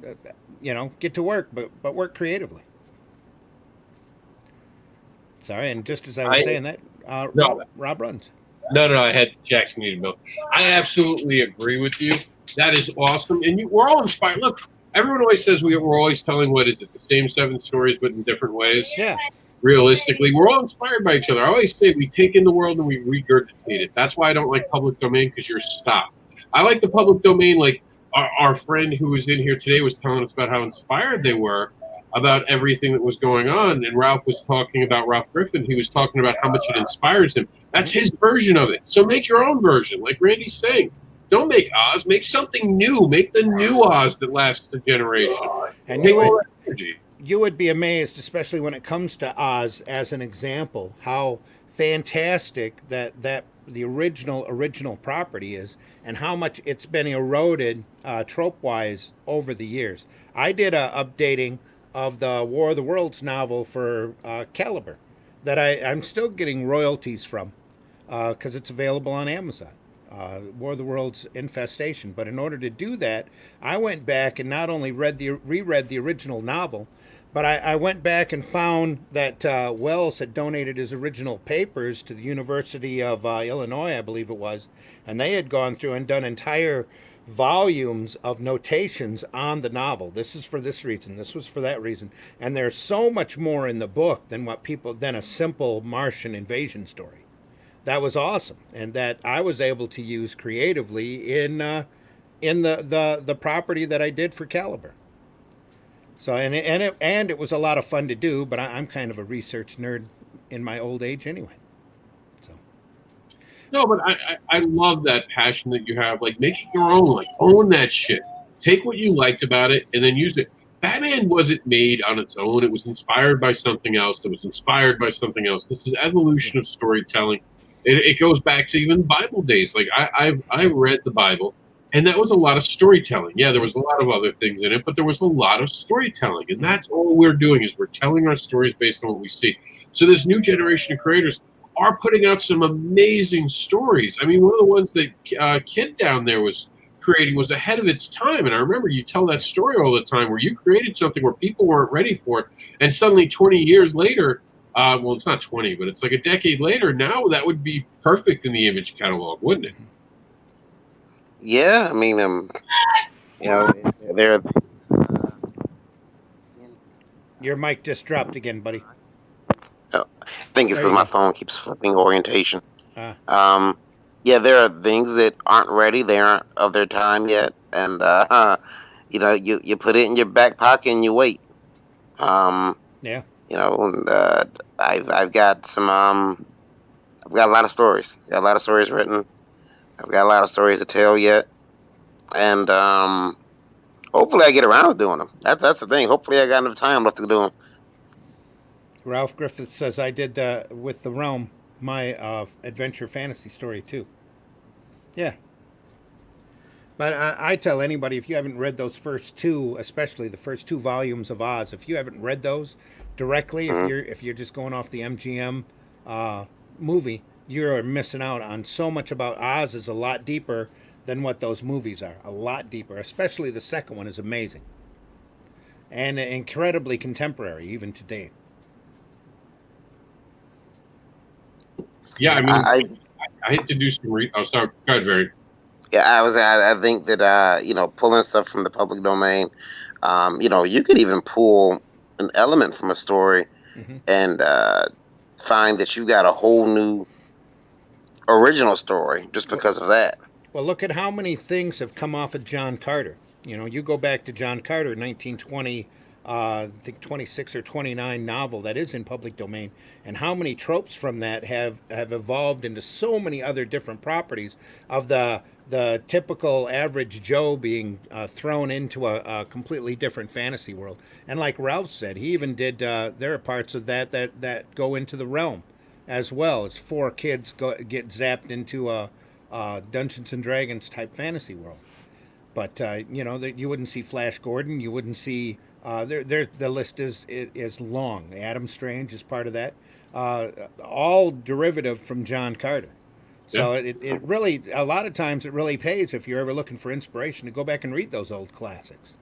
E: you know, get to work, but work creatively. Sorry, and just as I was saying that, Rob runs.
C: No, I had Jackson needed milk. I absolutely agree with you. That is awesome. And we're all inspired. Look, everyone always says we're always telling, what is it, the same 7 stories, but in different ways.
E: Yeah.
C: Realistically, we're all inspired by each other. I always say we take in the world and we regurgitate it. That's why I don't like public domain, because you're stopped. I like the public domain, like our friend who was in here today was telling us about how inspired they were about everything that was going on. And Ralph was talking about Ralph Griffin. He was talking about how much it inspires him. That's his version of it. So make your own version, like Randy's saying. Don't make Oz. Make something new. Make the new Oz that lasts a generation.
E: And you would be amazed, especially when it comes to Oz as an example, how fantastic that the original property is, and how much it's been eroded trope-wise over the years. I did a updating of the War of the Worlds novel for Caliber that I'm still getting royalties from because it's available on Amazon. War of the Worlds Infestation. But in order to do that, I went back and not only reread the original novel, but I went back and found that Wells had donated his original papers to the University of Illinois, I believe it was, and they had gone through and done entire volumes of notations on the novel. This is for this reason, this was for that reason. And there's so much more in the book than a simple Martian invasion story. That was awesome, and that I was able to use creatively in the property that I did for Caliber. So and it was a lot of fun to do, but I'm kind of a research nerd in my old age anyway. So
C: no, but I love that passion that you have. Like, make it your own. Like, own that shit. Take what you liked about it and then use it. Batman wasn't made on its own. It was inspired by something else. That was inspired by something else. This is evolution of storytelling. It goes back to even Bible days. Like I read the Bible, and that was a lot of storytelling. Yeah, there was a lot of other things in it, but there was a lot of storytelling, and that's all we're doing is we're telling our stories based on what we see. So this new generation of creators are putting out some amazing stories. I mean, one of the ones that Kid down there was creating was ahead of its time. And I remember you tell that story all the time where you created something where people weren't ready for it. And suddenly 20 years later, well, it's not 20, but it's like a decade later, now that would be perfect in the Image catalog, wouldn't it?
F: Yeah, I mean, you know, there.
E: Your mic just dropped again, buddy.
F: I think it's
E: There
F: because
E: you
F: my
E: go.
F: phone keeps flipping orientation.
E: Ah.
F: Yeah, there are things that aren't ready. They aren't of their time yet, and you know, you put it in your back pocket and you wait.
E: Yeah.
F: You know, and I've got some I've got a lot of stories. Got a lot of stories written. I've got a lot of stories to tell yet, and hopefully I get around to doing them. That's the thing. Hopefully I got enough time left to do them.
E: Ralph Griffith says I did with the Realm my adventure fantasy story too. Yeah. But I tell anybody, if you haven't read those first two, especially the first two volumes of Oz, if you haven't read those directly, if you're just going off the MGM movie, you're missing out on so much about Oz. Is a lot deeper than what those movies are. A lot deeper. Especially the second one is amazing and incredibly contemporary even today.
C: Yeah, I mean, I had to do some oh, sorry. Go ahead, Barry.
F: Yeah, I think that you know, pulling stuff from the public domain, you know, you could even pull an element from a story and find that you got a whole new original story just because of that.
E: Well, look at how many things have come off of John Carter. You know, you go back to John Carter, 1920, I think 26 or 29 novel that is in public domain, and how many tropes from that have evolved into so many other different properties of the typical average Joe being thrown into a completely different fantasy world. And like Ralph said, he even did. There are parts of that go into the realm, as well as four kids get zapped into a Dungeons and Dragons type fantasy world. But you know, you wouldn't see Flash Gordon. You wouldn't see. The list is long. Adam Strange is part of that. All derivative from John Carter. So it really, a lot of times, it really pays if you're ever looking for inspiration to go back and read those old classics.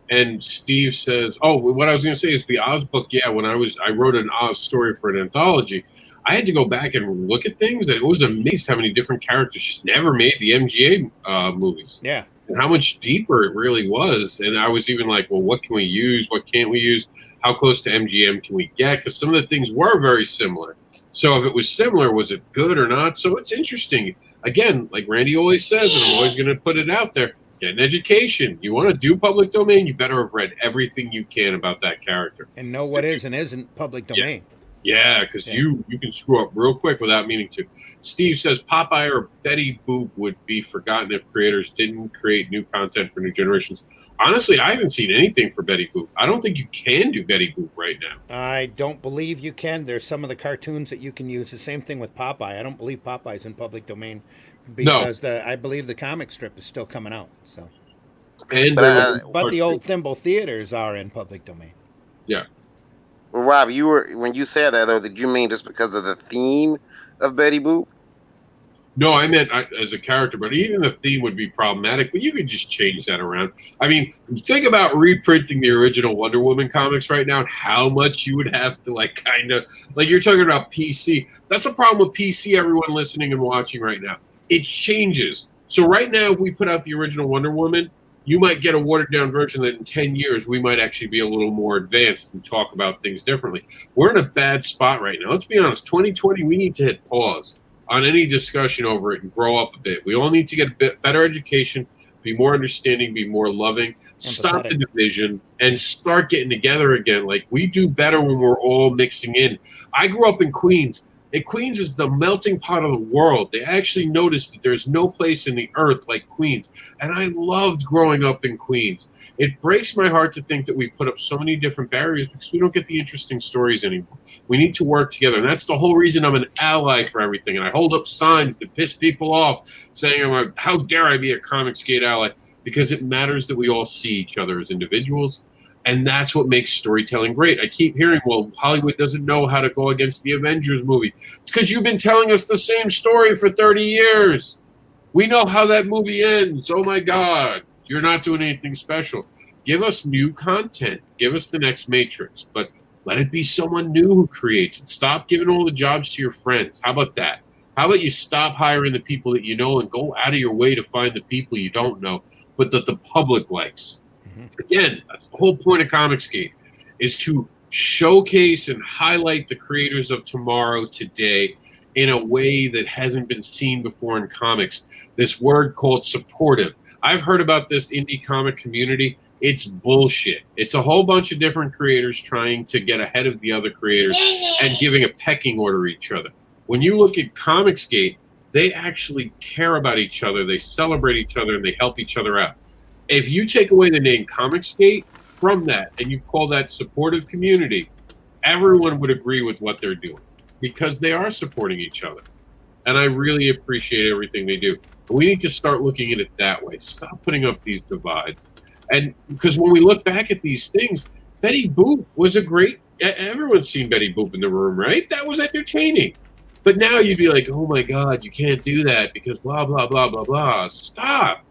C: And Steve says, "Oh, what I was going to say is the Oz book. Yeah, when I wrote an Oz story for an anthology. I had to go back and look at things, and it was amazed how many different characters just never made the MGA movies.
E: Yeah,
C: and how much deeper it really was. And I was even like, well, what can we use? What can't we use? How close to MGM can we get? Because some of the things were very similar. So if it was similar, was it good or not? So it's interesting. Again, like Randy always says, and I'm always going to put it out there, get an education. You want to do public domain, you better have read everything you can about that character.
E: And know what is and isn't public domain.
C: Yeah, because you can screw up real quick without meaning to. Steve says Popeye or Betty Boop would be forgotten if creators didn't create new content for new generations. Honestly, I haven't seen anything for Betty Boop. I don't think you can do Betty Boop right now.
E: I don't believe you can. There's some of the cartoons that you can use. The same thing with Popeye. I don't believe Popeye's in public domain because I believe the comic strip is still coming out. So, but the old Thimble theaters are in public domain.
C: Yeah.
F: Well, Rob, when you said that though, did you mean just because of the theme of Betty Boop?
C: No, I meant as a character, but even the theme would be problematic. But you could just change that around. I mean, think about reprinting the original Wonder Woman comics right now and how much you would have to kind of you're talking about PC. That's a problem with PC. Everyone listening and watching right now, it changes. So right now, if we put out the original Wonder Woman, you might get a watered down version that in 10 years we might actually be a little more advanced and talk about things differently. We're in a bad spot right now. Let's be honest. 2020, we need to hit pause on any discussion over it and grow up a bit. We all need to get a bit better education, be more understanding, be more loving, stop the division, and start getting together again. Like, we do better when we're all mixing in. I grew up in Queens. And Queens is the melting pot of the world. They actually noticed that there's no place in the earth like Queens. And I loved growing up in Queens. It breaks my heart to think that we put up so many different barriers because we don't get the interesting stories anymore. We need to work together. And that's the whole reason I'm an ally for everything. And I hold up signs that piss people off saying, how dare I be a Comicsgate ally? Because it matters that we all see each other as individuals. And that's what makes storytelling great. I keep hearing, well, Hollywood doesn't know how to go against the Avengers movie. It's because you've been telling us the same story for 30 years. We know how that movie ends. Oh, my God. You're not doing anything special. Give us new content. Give us the next Matrix. But let it be someone new who creates it. Stop giving all the jobs to your friends. How about that? How about you stop hiring the people that you know and go out of your way to find the people you don't know, but that the public likes? Again, that's the whole point of Comicsgate, is to showcase and highlight the creators of tomorrow today in a way that hasn't been seen before in comics. This word called supportive. I've heard about this indie comic community. It's bullshit. It's a whole bunch of different creators trying to get ahead of the other creators and giving a pecking order to each other. When you look at Comicsgate, they actually care about each other. They celebrate each other and they help each other out. If you take away the name Comicsgate from that and you call that supportive community, everyone would agree with what they're doing because they are supporting each other. And I really appreciate everything they do. But we need to start looking at it that way. Stop putting up these divides. And because when we look back at these things, Betty Boop was a great, everyone's seen Betty Boop in the room, right? That was entertaining. But now you'd be like, oh my God, you can't do that because blah, blah, blah, blah, blah. Stop.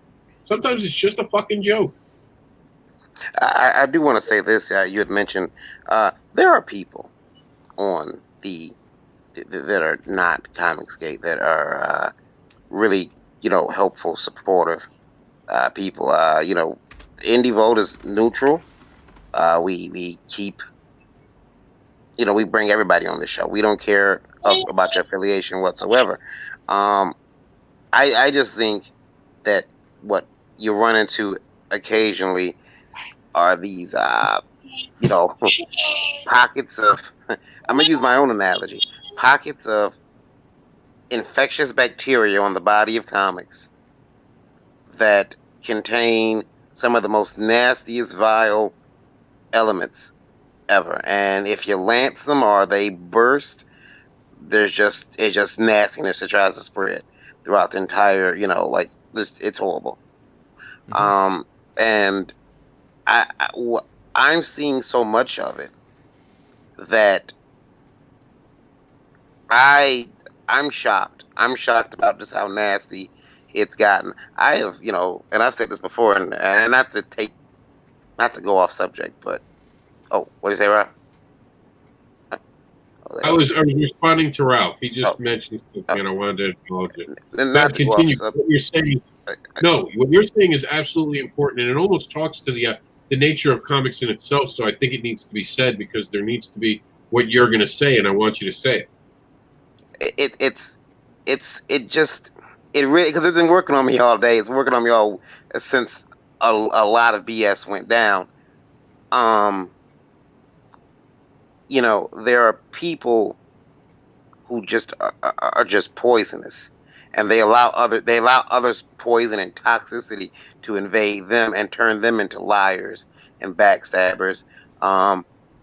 C: Sometimes it's just a fucking joke.
F: I do want to say this. You had mentioned there are people on that are not Comicsgate that are really, helpful, supportive people. Indie Vote is neutral. We keep, we bring everybody on the show. We don't care about your affiliation whatsoever. I just think that what you run into occasionally are these, pockets of, I'm going to use my own analogy, pockets of infectious bacteria on the body of comics that contain some of the most nastiest, vile elements ever. And if you lance them or they burst, it's just nastiness that tries to spread throughout the entire, it's horrible. Mm-hmm. And I'm seeing so much of it that I'm shocked. I'm shocked about just how nasty it's gotten. I have, and I've said this before, and not to go off subject, but what do you say, Ralph?
C: I was responding to Ralph. He just mentioned something, and I wanted to acknowledge it.
F: Not to
C: continue.
F: go off
C: What you're saying, what you're saying is absolutely important, and it almost talks to the nature of comics in itself. So I think it needs to be said because there needs to be what you're going to say, and I want you to say it.
F: It really, because it's been working on me all day. It's working on me all since a lot of BS went down. There are people who just are just poisonous, and they allow others poison and toxicity to invade them and turn them into liars and backstabbers.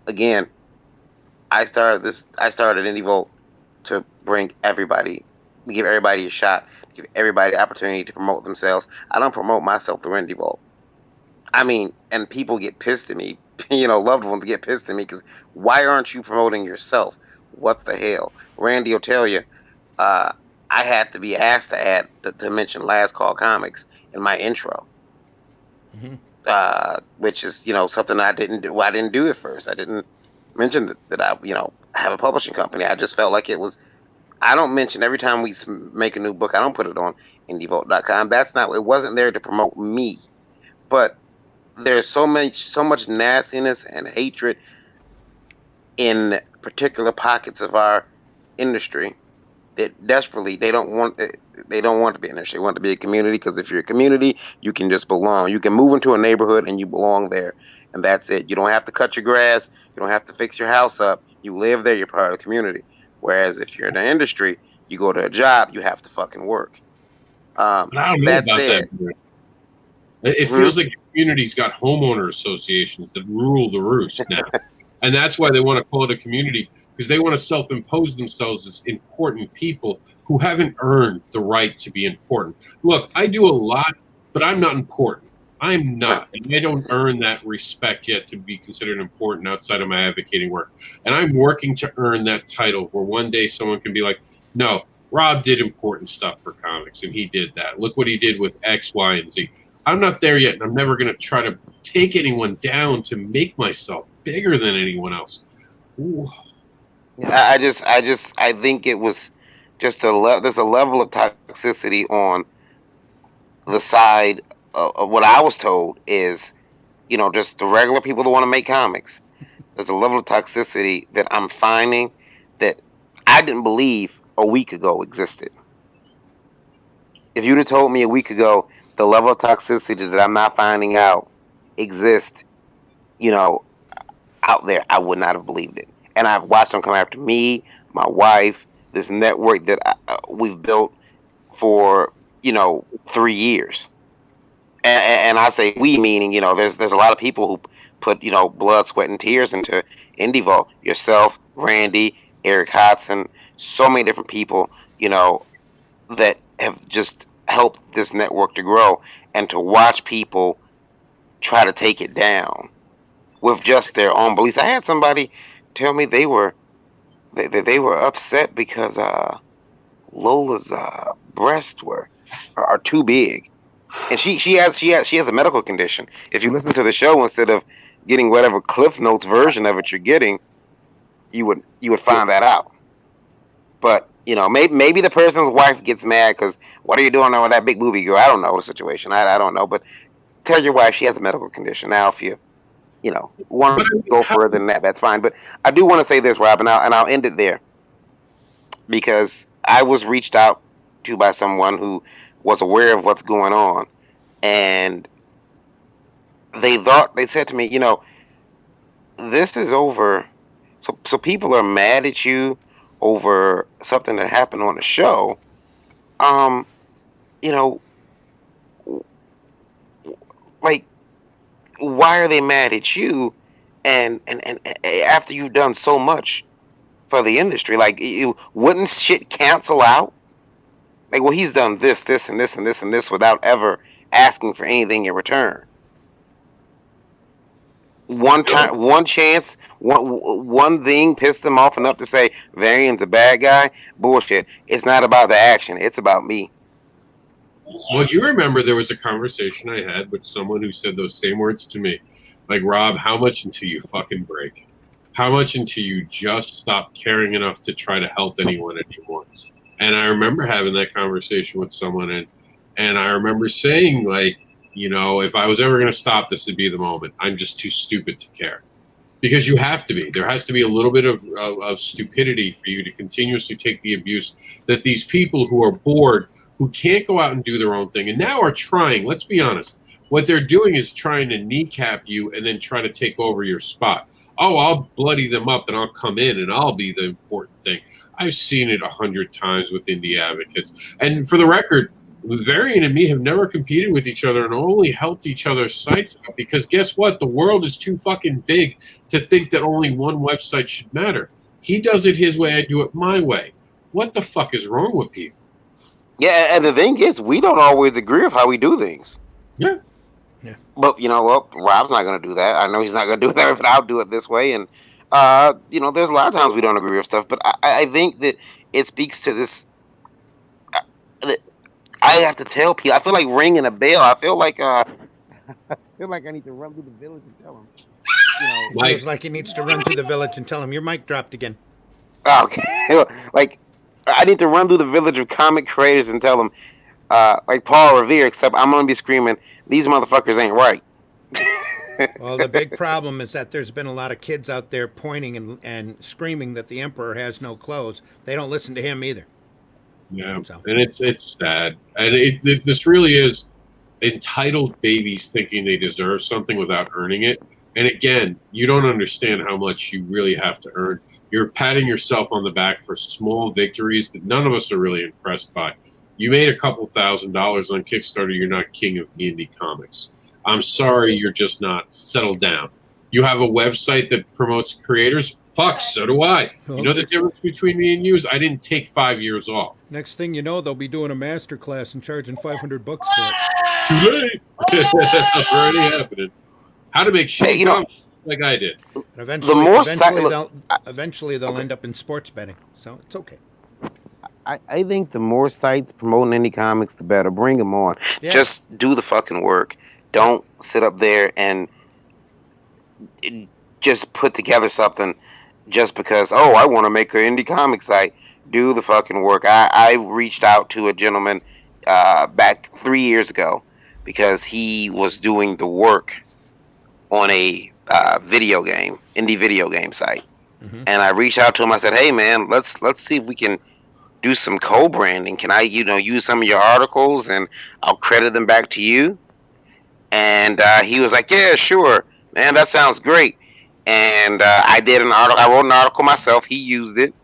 F: Again, I started Indie Vote to bring everybody, to give everybody a shot, give everybody the opportunity to promote themselves. I don't promote myself through Indie Vote. I mean, and people get pissed at me. Loved ones get pissed at me because why aren't you promoting yourself? What the hell? Randy will tell you, I had to be asked to add to mention Last Call Comics in my intro, which is something I didn't do. I didn't do it first. I didn't mention that I have a publishing company. I just felt like it was. I don't mention every time we make a new book. I don't put it on IndieVote.com. That's not. It wasn't there to promote me, but there's so much nastiness and hatred in particular pockets of our industry that desperately they don't want to be an industry. They want to be a community, because if you're a community, you can just belong. You can move into a neighborhood and you belong there, and that's it. You don't have to cut your grass. You don't have to fix your house up. You live there. You're part of the community. Whereas if you're in the industry, you go to a job, you have to fucking work.
C: But I don't know
F: That
C: about
F: said,
C: that. It feels like the community's got homeowner associations that rule the roost now. And that's why they want to call it a community, because they want to self-impose themselves as important people who haven't earned the right to be important. Look, I do a lot, but I'm not important. I'm not. And I don't earn that respect yet to be considered important outside of my advocating work. And I'm working to earn that title where one day someone can be like, no, Rob did important stuff for comics, and he did that. Look what he did with X, Y, and Z. I'm not there yet, and I'm never going to try to take anyone down to make myself bigger than anyone else. Ooh.
F: I think it was just there's a level of toxicity on the side of what I was told is, just the regular people that want to make comics. There's a level of toxicity that I'm finding that I didn't believe a week ago existed. If you'd have told me a week ago the level of toxicity that I'm not finding out exists, out there, I would not have believed it. And I've watched them come after me, my wife, this network that we've built for 3 years. And I say we, meaning there's a lot of people who put blood, sweat, and tears into Indie Vault. Yourself, Randy, Eric Hodson, so many different people that have just helped this network to grow, and to watch people try to take it down with just their own beliefs. I had somebody tell me they were upset because Lola's breasts are too big, and she has a medical condition. If you listen to the show, instead of getting whatever Cliff Notes version of it you're getting, you would find that out. But maybe the person's wife gets mad because what are you doing there with that big boobie girl? I don't know the situation. I don't know, but tell your wife she has a medical condition. Now, if you want to go further than that, that's fine. But I do want to say this, Rob, and I'll end it there, because I was reached out to by someone who was aware of what's going on, and they said to me, this is over. So people are mad at you over something that happened on the show. Like, why are they mad at you? And after you've done so much for the industry, like, wouldn't shit cancel out? Like, well, he's done this, and this, and this, and this without ever asking for anything in return. One time, one chance, one thing pissed them off enough to say Varian's a bad guy. Bullshit. It's not about the action. It's about me.
C: Well, you remember there was a conversation I had with someone who said those same words to me. Like, Rob, how much until you fucking break? How much until you just stop caring enough to try to help anyone anymore? And I remember having that conversation with someone, and I remember saying, like, if I was ever going to stop, this would be the moment. I'm just too stupid to care. Because you have to be. There has to be a little bit of stupidity for you to continuously take the abuse that these people who are bored, who can't go out and do their own thing, and now are trying, let's be honest, what they're doing is trying to kneecap you and then try to take over your spot. Oh, I'll bloody them up and I'll come in and I'll be the important thing. I've seen it 100 times with indie advocates. And for the record, Varian and me have never competed with each other and only helped each other's sites out, because guess what? The world is too fucking big to think that only one website should matter. He does it his way, I do it my way. What the fuck is wrong with people?
F: Yeah, and the thing is, we don't always agree with how we do things.
C: Yeah.
F: But Rob's not going to do that. I know he's not going to do that, but I'll do it this way. And there's a lot of times we don't agree with stuff, but I think that it speaks to this. I have to tell people. I feel like ringing a bell. I feel like I need to run through the village and tell them.
E: Feels like he needs to run through the village and tell him your mic dropped again.
F: Okay, like I need to run through the village of comic creators and tell them, like Paul Revere. Except I'm gonna be screaming, "These motherfuckers ain't right."
E: Well, the big problem is that there's been a lot of kids out there pointing and screaming that the emperor has no clothes. They don't listen to him either.
C: Yeah, so. And it's sad, and this really is entitled babies thinking they deserve something without earning it. And again, you don't understand how much you really have to earn. You're patting yourself on the back for small victories that none of us are really impressed by. You made a couple $1,000s on Kickstarter. You're not king of the indie comics. I'm sorry, you're just not. Settle down. You have a website that promotes creators? Fuck, so do I. You know the difference between me and you is I didn't take 5 years off.
E: Next thing you know, they'll be doing a master class and charging $500 for it.
C: Too late. Already happening. How to make shit comics like I did.
E: And eventually they'll end up in sports betting, so it's okay.
F: I think the more sites promoting indie comics, the better. Bring them on. Yeah. Just do the fucking work. Don't sit up there and just put together something just because, oh, I want to make an indie comic site. Do the fucking work. I reached out to a gentleman back 3 years ago because he was doing the work on a indie video game site. Mm-hmm. And I reached out to him. I said, hey, man, let's see if we can do some co-branding. Can I, use some of your articles and I'll credit them back to you? And he was like, yeah, sure, man, that sounds great. And I did an article. I wrote an article myself. He used it.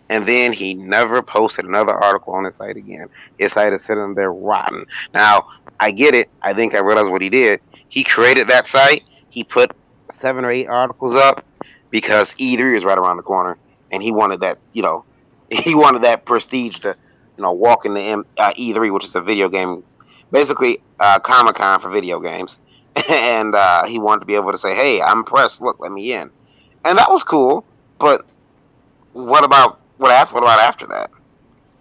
F: And then he never posted another article on his site again. His site is sitting there rotten. Now, I get it. I think I realized what he did. He created that site. He put 7 or 8 articles up because E3 is right around the corner. And he wanted that, he wanted that prestige to, walk into E3, which is a video game, basically Comic-Con for video games. And he wanted to be able to say, hey, I'm impressed. Look, let me in. And that was cool. But what about after that?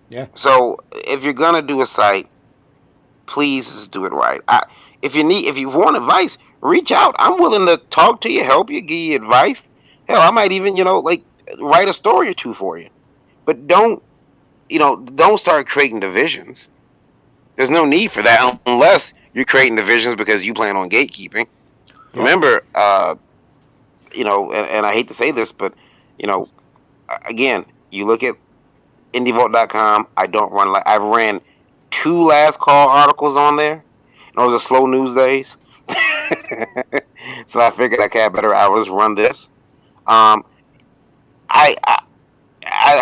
E: Yeah.
F: So if you're going to do a site, please just do it right. If you want advice, reach out. I'm willing to talk to you, help you, give you advice. Hell, I might even, write a story or two for you. But don't start creating divisions. There's no need for that unless you're creating divisions because you plan on gatekeeping. Yeah. Remember, and I hate to say this, but, again, you look at IndieVote.com. I've ran 2 last call articles on there. Those are slow news days. So I figured I will just run this. I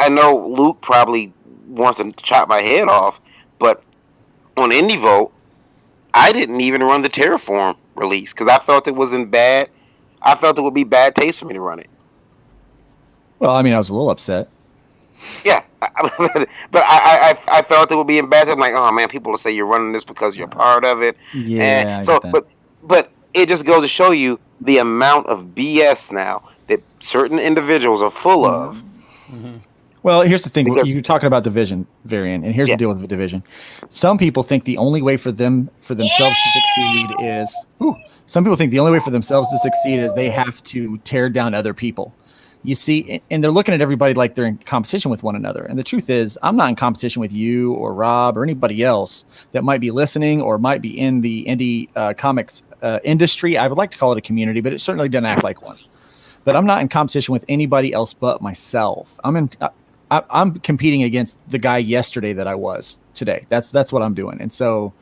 F: know Luke probably wants to chop my head off, but on IndieVote, I didn't even run the Terraform release because I felt it was bad. I felt it would be bad taste for me to run it.
G: Well, I mean, I was a little upset.
F: Yeah, but I felt it would be in bad taste. I'm like, oh man, people will say you're running this because you're part of it.
G: Yeah.
F: And so, but it just goes to show you the amount of BS now that certain individuals are full of.
G: Mm-hmm. Well, here's the thing. You're talking about division, Varian, and here's the deal with the division. Some people think the only way for themselves to succeed is they have to tear down other people. You see, and they're looking at everybody like they're in competition with one another. And the truth is, I'm not in competition with you or Rob or anybody else that might be listening or might be in the indie comics industry. I would like to call it a community, but it certainly doesn't act like one. But I'm not in competition with anybody else but myself. I'm competing against the guy yesterday that I was today. That's what I'm doing. And so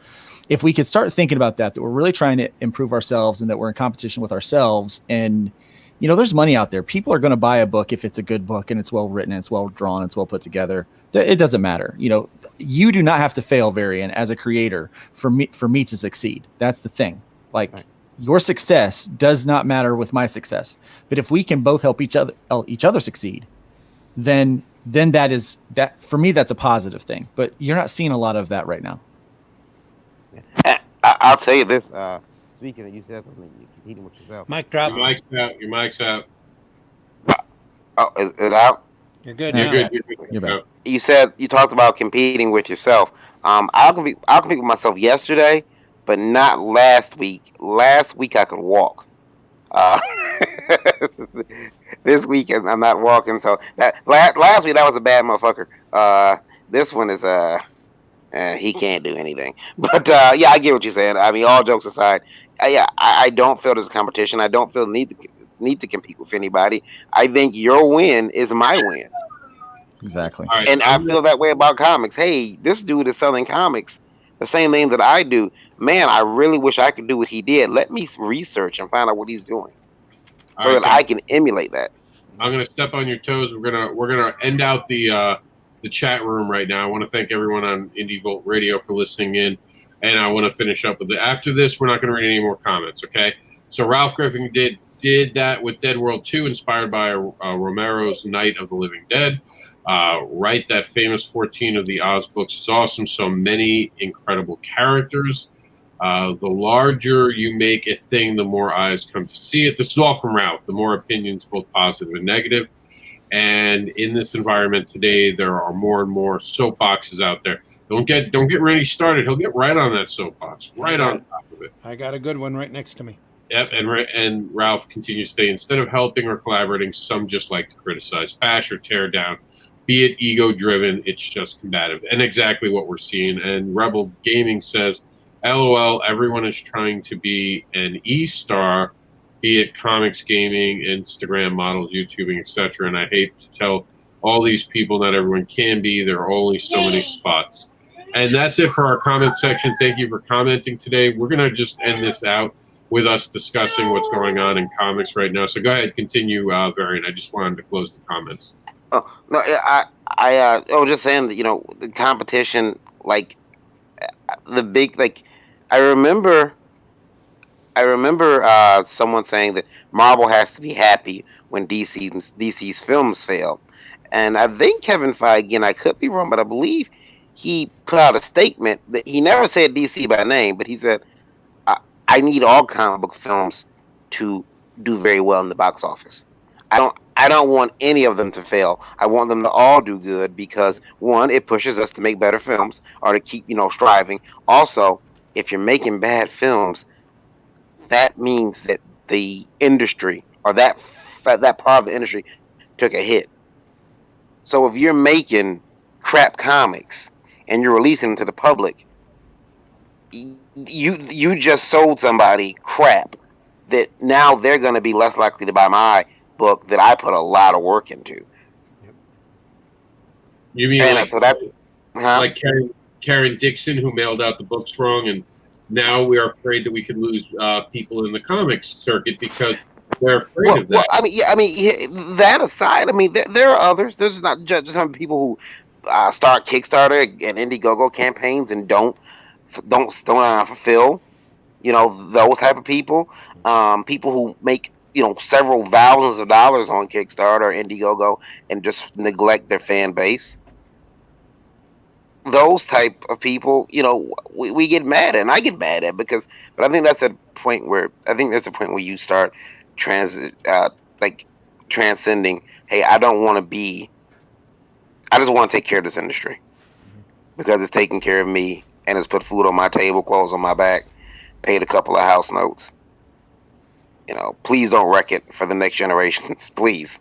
G: if we could start thinking about that we're really trying to improve ourselves and that we're in competition with ourselves, and there's money out there. People are going to buy a book if it's a good book and it's well written, and it's well drawn, it's well put together. It doesn't matter. You do not have to fail, Varian, as a creator for me to succeed. That's the thing. Like, right. Your success does not matter with my success. But if we can both help each other succeed, then that for me, that's a positive thing. But you're not seeing a lot of that right now.
F: I'll tell you this. Speaking of, you said something, you're competing with yourself.
E: Mic drop.
C: Your mic's out.
F: Oh, is it out?
E: You're good.
G: You're back.
F: You talked about competing with yourself. I'll compete with myself yesterday, but not last week. Last week I could walk. This week I'm not walking. So that last week that was a bad motherfucker. This one is he can't do anything. But yeah, I get what you're saying. I mean, all jokes aside, I don't feel there's competition. I don't feel the need to compete with anybody. I think your win is my win.
G: Exactly.
C: Right.
F: And I feel that way about comics. Hey, this dude is selling comics, the same thing that I do. Man, I really wish I could do what he did. Let me research and find out what he's doing. so that I can emulate that.
C: I'm gonna step on your toes. We're gonna end out the chat room right now. I want to thank everyone on Indie Volt Radio for listening in, and I want to finish up with it. After this, we're not gonna read any more comments. Okay? So Ralph Griffin did that with Dead World 2, inspired by Romero's Night of the Living Dead. Write that famous 14 of the Oz books is awesome. So many incredible characters. The larger you make a thing, the more eyes come to see it. This is all from Ralph. The more opinions, both positive and negative. And in this environment today, there are more and more soapboxes out there. Don't get Randy started. He'll get right on that soapbox, right on top of it.
E: I got a good one right next to me.
C: Yep, and Ralph continues to say, instead of helping or collaborating, some just like to criticize, bash, or tear down. Be it ego-driven, it's just combative. And exactly what we're seeing. And Rebel Gaming says, LOL, everyone is trying to be an E-star, be it comics, gaming, Instagram models, YouTubing, etc. And I hate to tell all these people not everyone can be. There are only so many spots. And that's it for our comment section. Thank you for commenting today. We're going to just end this out with us discussing what's going on in comics right now. So go ahead, continue, Varian. I just wanted to close the comments.
F: Oh, no, I was just saying that, the competition, like the big, like, I remember someone saying that Marvel has to be happy when DC's films fail. And I think Kevin Feige, and I could be wrong, but I believe he put out a statement that he never said DC by name, but he said, I need all comic book films to do very well in the box office. I don't want any of them to fail. I want them to all do good because, one, it pushes us to make better films or to keep, striving. Also, if you're making bad films, that means that the industry or that part of the industry took a hit. So if you're making crap comics and you're releasing them to the public, you just sold somebody crap that now they're going to be less likely to buy my book that I put a lot of work into.
C: You mean
F: like
C: Karen Dixon, who mailed out the books wrong, and now we are afraid that we could lose people in the comics circuit because they're afraid of that.
F: Well, that aside, there are others. There's not just some people who start Kickstarter and Indiegogo campaigns and don't fulfill, those type of people. People who make several thousands of dollars on Kickstarter or Indiegogo and just neglect their fan base. Those type of people, we get mad at, and I get mad at but I think that's a point where you start transcending. Hey, I just want to take care of this industry because it's taking care of me and it's put food on my table, clothes on my back, paid a couple of house notes. Please don't wreck it for the next generations, please.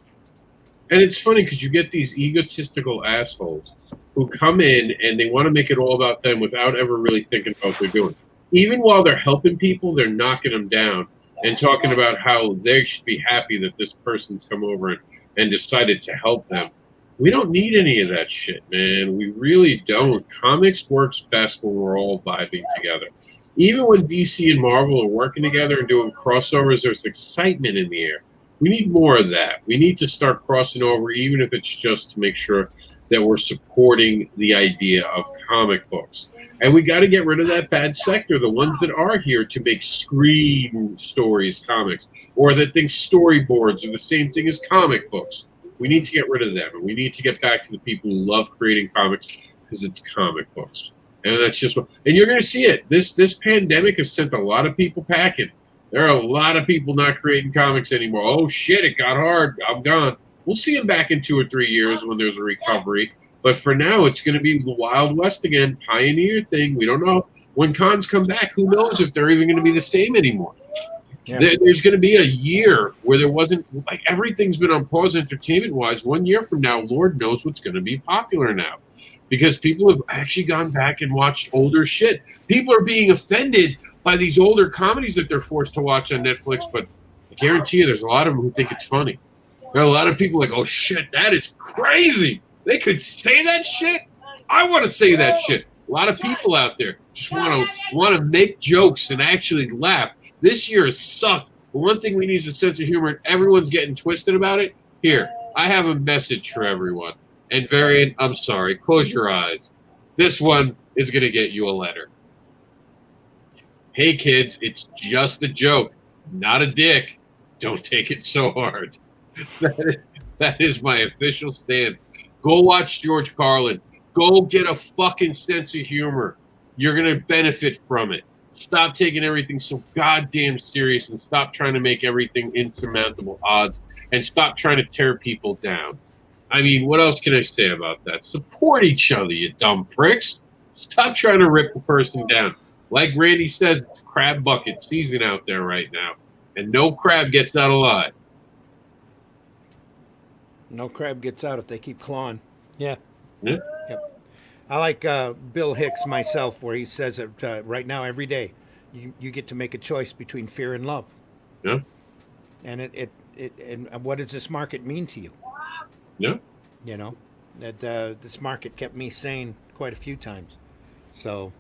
C: And it's funny because you get these egotistical assholes who come in and they want to make it all about them without ever really thinking about what they're doing. Even while they're helping people, they're knocking them down and talking about how they should be happy that this person's come over and decided to help them. We don't need any of that shit, man. We really don't. Comics works best when we're all vibing together. Even when DC and Marvel are working together and doing crossovers, there's excitement in the air. We need more of that. We need to start crossing over, even if it's just to make sure that we're supporting the idea of comic books. And we got to get rid of that bad sector, the ones that are here to make screen stories comics, or that think storyboards are the same thing as comic books. We need to get rid of them, and we need to get back to the people who love creating comics because it's comic books. And that's just what, and you're going to see it. This pandemic has sent a lot of people packing. There are a lot of people not creating comics anymore. Oh shit, it got hard. I'm gone. We'll see them back in 2 or 3 years when there's a recovery. But for now, it's going to be the Wild West again, pioneer thing. We don't know when cons come back. Who knows if they're even going to be the same anymore? Yeah. There's going to be a year where there wasn't, like, everything's been on pause entertainment-wise. 1 year from now, Lord knows what's going to be popular now. Because people have actually gone back and watched older shit. People are being offended by these older comedies that they're forced to watch on Netflix, but I guarantee you there's a lot of them who think it's funny. There are a lot of people like, oh shit, that is crazy. They could say that shit? I want to say that shit. A lot of people out there just want to make jokes and actually laugh. This year has sucked But one thing we need is a sense of humor, and everyone's getting twisted about it. Here, I have a message for everyone. And Variant, I'm sorry, close your eyes. This one is going to get you a letter. Hey, kids, it's just a joke, not a dick. Don't take it so hard. That is my official stance. Go watch George Carlin. Go get a fucking sense of humor. You're going to benefit from it. Stop taking everything so goddamn serious and stop trying to make everything insurmountable odds and stop trying to tear people down. I mean, what else can I say about that? Support each other, you dumb pricks. Stop trying to rip the person down. Like Randy says, it's crab bucket season out there right now, and no crab gets out alive.
E: No crab gets out if they keep clawing. Yeah.
C: Yeah.
E: Yep. I like Bill Hicks myself, where he says that right now, every day, you get to make a choice between fear and love.
C: Yeah.
E: And and what does this market mean to you?
C: Yeah.
E: You know, that this market kept me sane quite a few times. So,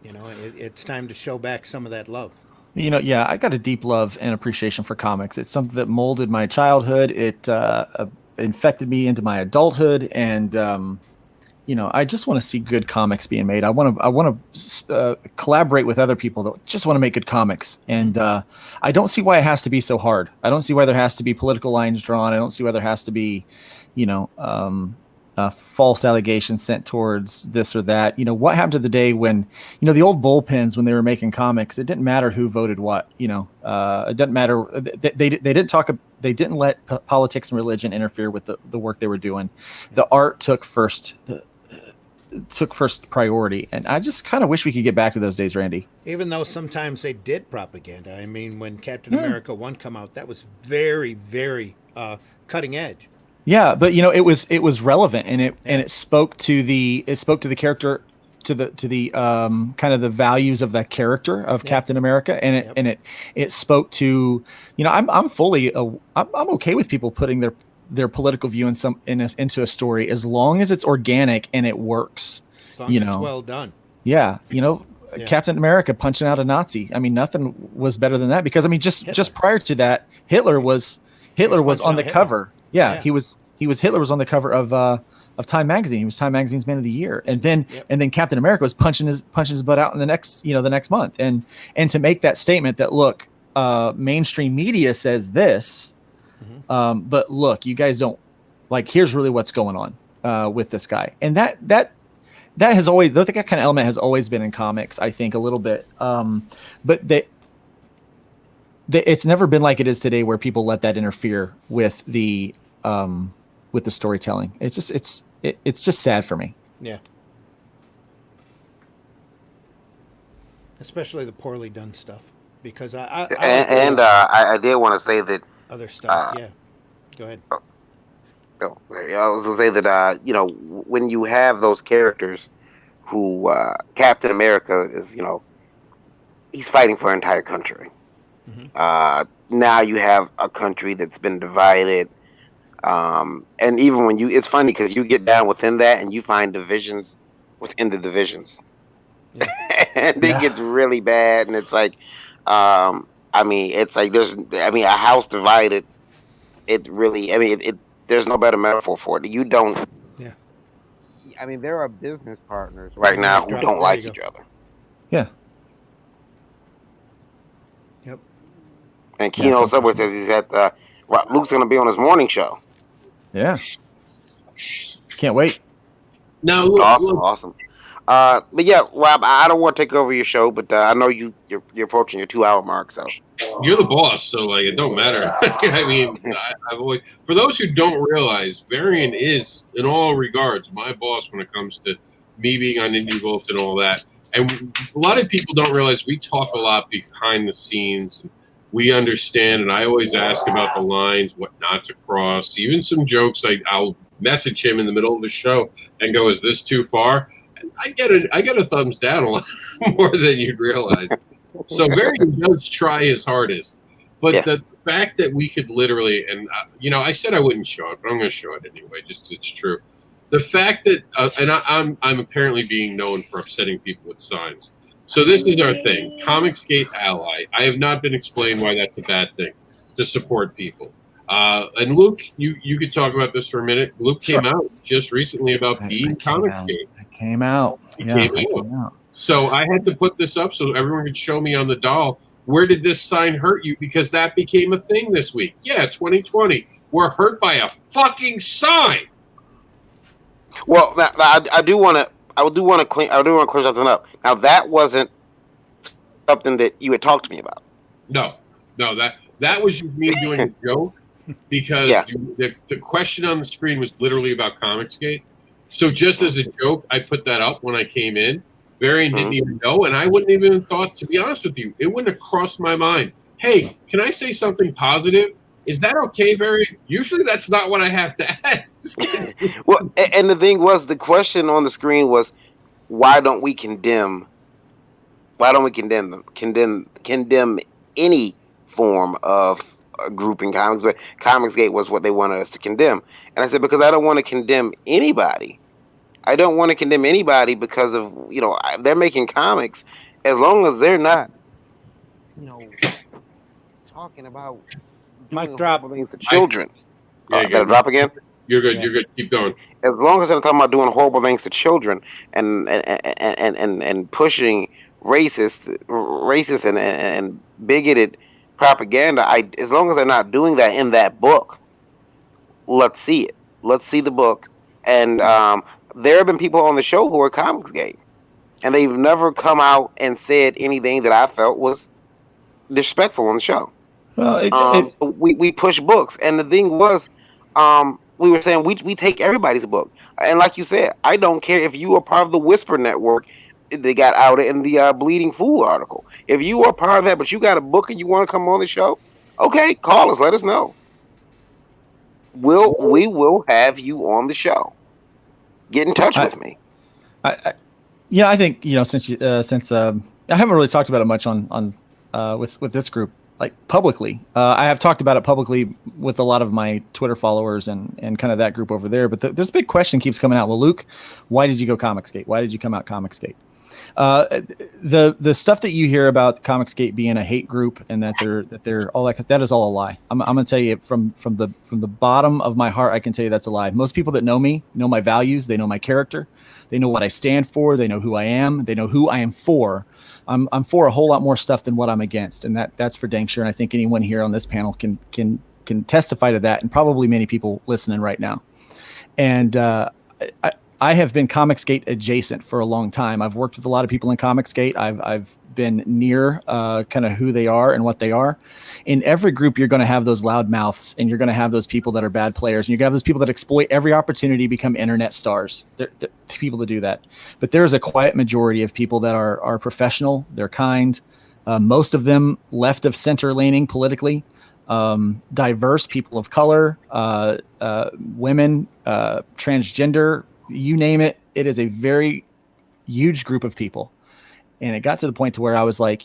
E: you know, it's time to show back some of that love.
G: You know, yeah, I got a deep love and appreciation for comics. It's something that molded my childhood. It infected me into my adulthood, and you know, I just want to see good comics being made. I want to collaborate with other people that just want to make good comics, and I don't see why it has to be so hard. I don't see why there has to be political lines drawn. I don't see why there has to be, you know, false allegations sent towards this or that. You know, what happened to the day when, you know, the old bullpens when they were making comics, it didn't matter who voted what. You know, it doesn't matter. They didn't talk. They didn't let politics and religion interfere with the work they were doing. The art took first priority, and I just kind of wish we could get back to those days, Randy.
E: Even though sometimes they did propaganda. I mean, when Captain America 1 come out, that was very, very cutting edge.
G: Yeah, but you know, it was relevant, and it spoke to the character, to the kind of the values of that character of Captain America, and it spoke to, you know, I'm okay with people putting their political view into a story as long as it's organic and it works.
E: As long as it's well done.
G: Yeah, you know, Captain America punching out a Nazi. I mean, nothing was better than that, because I mean, just prior to that, Hitler was on the cover. Yeah, Hitler was on the cover of Time magazine. He was Time magazine's Man of the Year, and then Captain America was punching his butt out in the next month, and to make that statement that, look, mainstream media says this, but look, you guys don't like. Here's really what's going on with this guy, and that has always, that kind of element has always been in comics, I think, a little bit, but it's never been like it is today, where people let that interfere with the storytelling. It's just sad for me.
E: Yeah. Especially the poorly done stuff, because I
F: did want to say that
E: other stuff. Go ahead.
F: I was gonna say that you know, when you have those characters who Captain America is, you know, he's fighting for an entire country. Now you have a country that's been divided. And even when it's funny because you get down within that and you find divisions within the divisions, and it gets really bad. And it's like, I mean, it's like a house divided. It really, I mean, there's no better metaphor for it. You don't.
E: Yeah.
F: I mean, there are business partners right now who don't like each other.
G: Yeah.
E: Yep.
F: And Keno Subway says he's at Luke's going to be on his morning show.
G: Yeah. Can't wait.
C: No,
F: awesome. But yeah, Rob, I don't want to take over your show, but I know you're approaching your 2-hour mark, so
C: you're the boss, so like it don't matter. I mean, I've always, for those who don't realize, Varian is in all regards my boss when it comes to me being on Indie Vault and all that. And a lot of people don't realize we talk a lot behind the scenes. We understand, and I always ask about the lines, what not to cross. Even some jokes, I'll message him in the middle of the show and go, "Is this too far?" And I get a thumbs down a lot more than you'd realize. So Varian does try his hardest, but the fact that we could literally, and you know, I said I wouldn't show it, but I'm going to show it anyway, just because it's true. The fact that, and I'm apparently being known for upsetting people with signs. So this is our thing, Comicsgate ally. I have not been explained why that's a bad thing to support people. And Luke, you could talk about this for a minute. Luke came out just recently about being Comicsgate.
G: I came out.
C: He came out. So I had to put this up so everyone could show me on the doll. Where did this sign hurt you? Because that became a thing this week. Yeah, 2020. We're hurt by a fucking sign.
F: Well, I do want to clear something up. Now that wasn't something that you had talked to me about.
C: No, that was just me doing a joke because the question on the screen was literally about Comicsgate. So just as a joke, I put that up when I came in. Varian didn't even know, and I wouldn't even have thought, to be honest with you, it wouldn't have crossed my mind. Hey, can I say something positive? Is that okay, Varian? Usually that's not what I have to ask.
F: Well, and the thing was, the question on the screen was, why don't we condemn any form of grouping comics? But Comicsgate was what they wanted us to condemn. And I said, because I don't want to condemn anybody. I don't want to condemn anybody because of, they're making comics, as long as they're not, talking about
E: Mic drop.
F: things to children.
C: Yeah,
F: Got to drop again?
C: You're good. You're good. Keep going.
F: As long as they're not talking about doing horrible things to children and pushing racist and bigoted propaganda, as long as they're not doing that in that book, let's see it. Let's see the book. And there have been people on the show who are Comicsgate, and they've never come out and said anything that I felt was disrespectful on the show.
G: Well,
F: so we push books, and the thing was, we were saying we take everybody's book, and like you said, I don't care if you are part of the Whisper Network. They got out in the Bleeding Fool article. If you are part of that, but you got a book and you want to come on the show, okay, call us, let us know. We will have you on the show. Get in touch with me.
G: I think since I haven't really talked about it much on with this group, like publicly. I have talked about it publicly with a lot of my Twitter followers and kind of that group over there. But there's a big question keeps coming out. Well, Luke, why did you go Comicsgate? Why did you come out Comicsgate? The stuff that you hear about Comicsgate being a hate group and that they're all that is all a lie. I'm gonna tell you from the bottom of my heart, I can tell you that's a lie. Most people that know me know my values. They know my character. They know what I stand for. They know who I am. They know who I am for. I'm for a whole lot more stuff than what I'm against, and that's for dang sure. And I think anyone here on this panel can testify to that, and probably many people listening right now. And I have been Comicsgate adjacent for a long time. I've worked with a lot of people in Comicsgate. I've been near kind of who they are and what they are. In every group, you're going to have those loud mouths, and you're going to have those people that are bad players, and you're going to have those people that exploit every opportunity to become internet stars. They're people to do that. But there's a quiet majority of people that are professional. They're kind. Most of them left of center leaning politically. Diverse, people of color, women, transgender, you name it. It is a very huge group of people. And it got to the point to where I was like,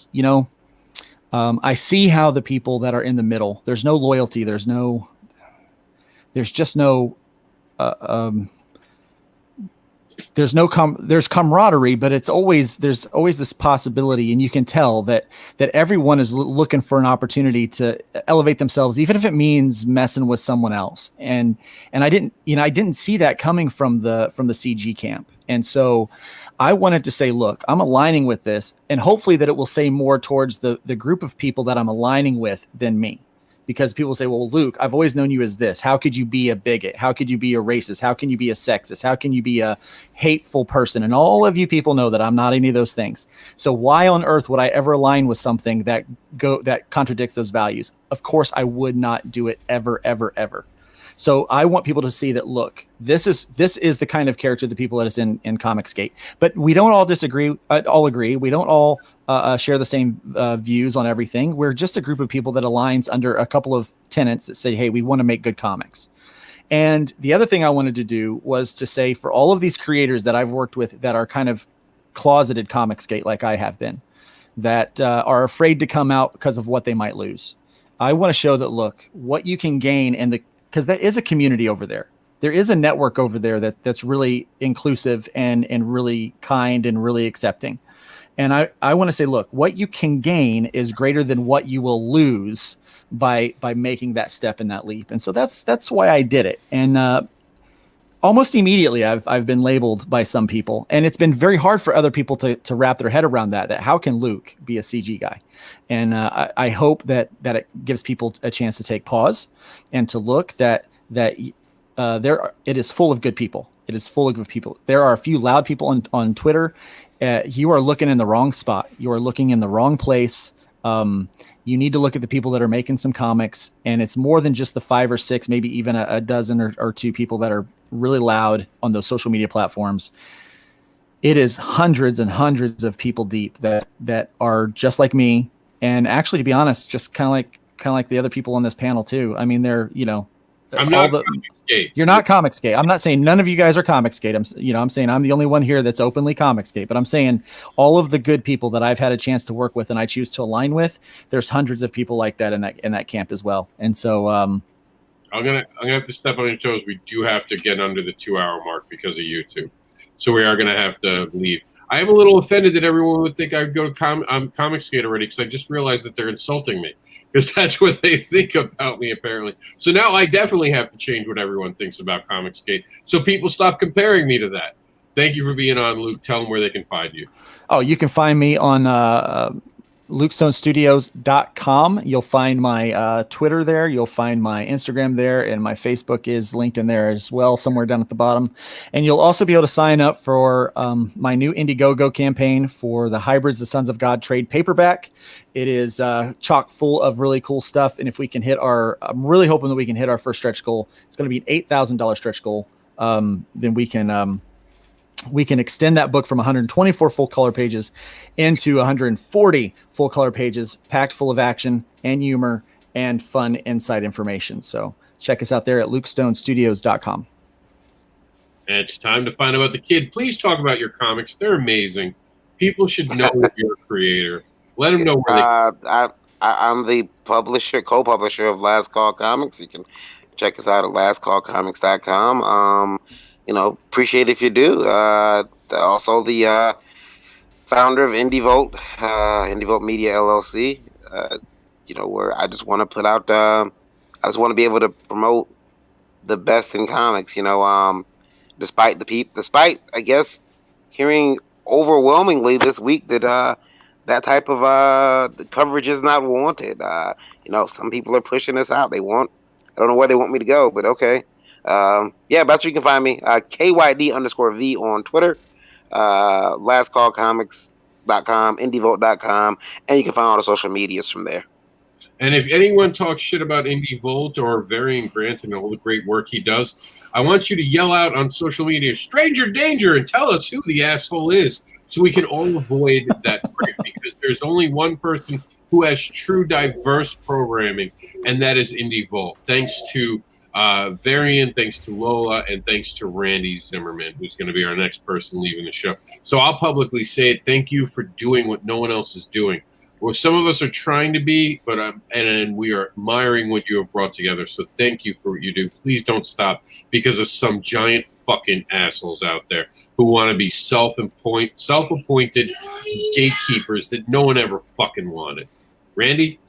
G: I see how the people that are in the middle, there's no loyalty. There's camaraderie, but there's always this possibility. And you can tell that everyone is looking for an opportunity to elevate themselves, even if it means messing with someone else. And I didn't see that coming from the CG camp. And so I wanted to say, look, I'm aligning with this, and hopefully that it will say more towards the group of people that I'm aligning with than me. Because people say, well, Luke, I've always known you as this. How could you be a bigot? How could you be a racist? How can you be a sexist? How can you be a hateful person? And all of you people know that I'm not any of those things. So why on earth would I ever align with something that contradicts those values? Of course, I would not do it ever, ever, ever. So I want people to see that, look, this is the kind of character the people that is in Comicsgate. But we don't all all agree. We don't all share the same views on everything. We're just a group of people that aligns under a couple of tenets that say, hey, we want to make good comics. And the other thing I wanted to do was to say, for all of these creators that I've worked with that are kind of closeted Comicsgate like I have been, that are afraid to come out because of what they might lose, I want to show that, look, what you can gain because there is a community over there. There is a network over there that's really inclusive and really kind and really accepting. And I want to say, look, what you can gain is greater than what you will lose by making that step and that leap. And so that's why I did it. And almost immediately I've been labeled by some people, and it's been very hard for other people to wrap their head around that how can Luke be a CG guy? And I hope that it gives people a chance to take pause and to look that it is full of good people. It is full of good people. There are a few loud people on Twitter. You are looking in the wrong spot. You are looking in the wrong place. You need to look at the people that are making some comics, and it's more than just the 5 or 6, maybe even a dozen or 2 people that are really loud on those social media platforms. It is hundreds and hundreds of people deep that are just like me, and actually, to be honest, just kind of like the other people on this panel too. I mean, they're
C: I'm not Comicsgate.
G: You're not Comicsgate. I'm not saying none of you guys are Comicsgate. I'm saying I'm the only one here that's openly Comicsgate. But I'm saying all of the good people that I've had a chance to work with and I choose to align with, there's hundreds of people like that in that camp as well. And so
C: I'm gonna have to step on your toes. We do have to get under the 2-hour mark because of YouTube, so we are gonna have to leave. I am a little offended that everyone would think I'd go to Comicsgate already, because I just realized that they're insulting me, because that's what they think about me, apparently. So now I definitely have to change what everyone thinks about Comicsgate, so people stop comparing me to that. Thank you for being on, Luke. Tell them where they can find you.
G: Oh, you can find me on LukeStoneStudios.com. You'll find my Twitter there. You'll find my Instagram there, and my Facebook is linked in there as well, somewhere down at the bottom. And you'll also be able to sign up for my new Indiegogo campaign for the Hybrids, the Sons of God trade paperback. It is chock full of really cool stuff. And if we can hit I'm really hoping that we can hit our first stretch goal. It's going to be an $8,000 stretch goal. Then we can extend that book from 124 full color pages into 140 full color pages, packed full of action and humor and fun inside information. So check us out there at LukeStoneStudios.com.
C: And it's time to find out about the kid. Please talk about your comics. They're amazing. People should know you're a creator. Let them know where
F: I'm the co-publisher of Last Call Comics. You can check us out at lastcallcomics.com. Appreciate if you do. Also the founder of Indie Volt Media LLC. Where I just want to put out. I just want to be able to promote the best in comics. Despite I guess hearing overwhelmingly this week that that type of coverage is not wanted. Some people are pushing us out. I don't know where they want me to go, but okay. That's where you can find me. KYD_V on Twitter, lastcallcomics.com, indievolt.com, and you can find all the social medias from there.
C: And if anyone talks shit about Indie Volt or Variant Grant and all the great work he does, I want you to yell out on social media, "Stranger Danger," and tell us who the asshole is, so we can all avoid that crap, because there's only one person who has true diverse programming, and that is Indie Volt. Thanks to Varian, thanks to Lola, and thanks to Randy Zimmerman, who's going to be our next person leaving the show. So I'll publicly say it. Thank you for doing what no one else is doing. Well, some of us are trying to be, but and we are admiring what you have brought together. So thank you for what you do. Please don't stop because of some giant fucking assholes out there who want to be self-appointed gatekeepers that no one ever fucking wanted. Randy?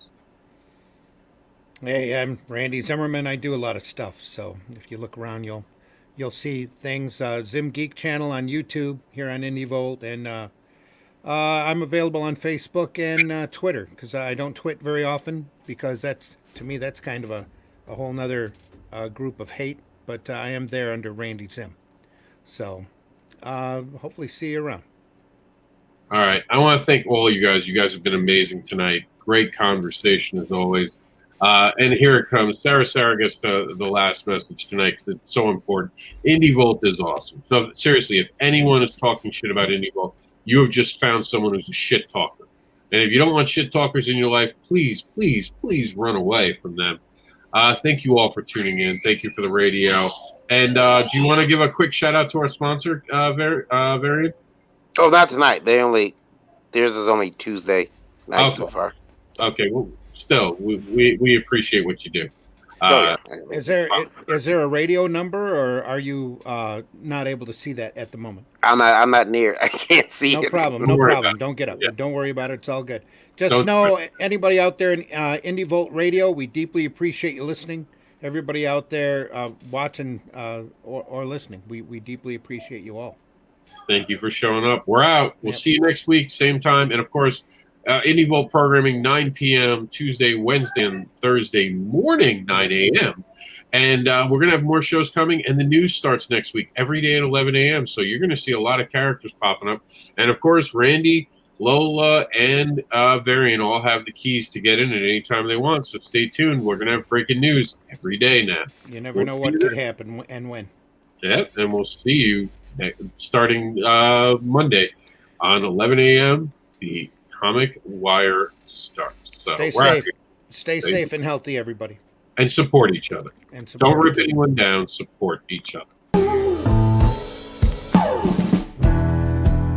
E: Hey, I'm Randy Zimmerman. I do a lot of stuff, so if you look around, you'll see things. Zimm Geek channel on YouTube here on Indie Volt, and I'm available on Facebook and Twitter, because I don't twit very often, because that's kind of a whole nother group of hate. But I am there under Randy Zimm, so hopefully see you around.
C: All right, I want to thank all you guys. You guys have been amazing tonight. Great conversation as always. And here it comes. Sarah gets the last message tonight because it's so important. Indie Volt is awesome. So seriously, if anyone is talking shit about Indie Volt, you have just found someone who's a shit talker. And if you don't want shit talkers in your life, please, please, please run away from them. Thank you all for tuning in. Thank you for the radio. And do you want to give a quick shout out to our sponsor, Varian?
F: Oh, not tonight. Theirs is only Tuesday night so far.
C: Okay, well, still, we appreciate what you do. Uh,
E: Is there a radio number, or are you not able to see that at the moment?
F: I'm not near. I can't see
E: No
F: it.
E: problem.
C: Don't
E: No
C: worry
E: problem.
C: about
E: Don't get up.
C: Yeah.
E: Don't worry about it. It's all good. Just
C: Don't-
E: know, anybody out there in Indie Volt Radio, we deeply appreciate you listening. Everybody out there watching or listening, we deeply appreciate you all.
C: Thank you for showing up. We're out. We'll
E: Yep.
C: see you next week, same time. And of course, Indie Volt programming 9 p.m. Tuesday, Wednesday, and Thursday morning, 9 a.m. And we're going to have more shows coming. And the news starts next week, every day at 11 a.m. So you're going to see a lot of characters popping up. And of course, Randy, Lola, and Varian all have the keys to get in at any time they want. So stay tuned. We're going to have breaking news every day now.
E: You never know what could happen and when.
C: Yeah, and we'll see you starting Monday on 11 a.m. The Comic Wire starts. So
E: Stay
C: we're out
E: safe.
C: here.
E: Stay safe and healthy, everybody.
C: And support each other.
E: And support
C: Don't rip
E: each other.
C: anyone down. Support each other.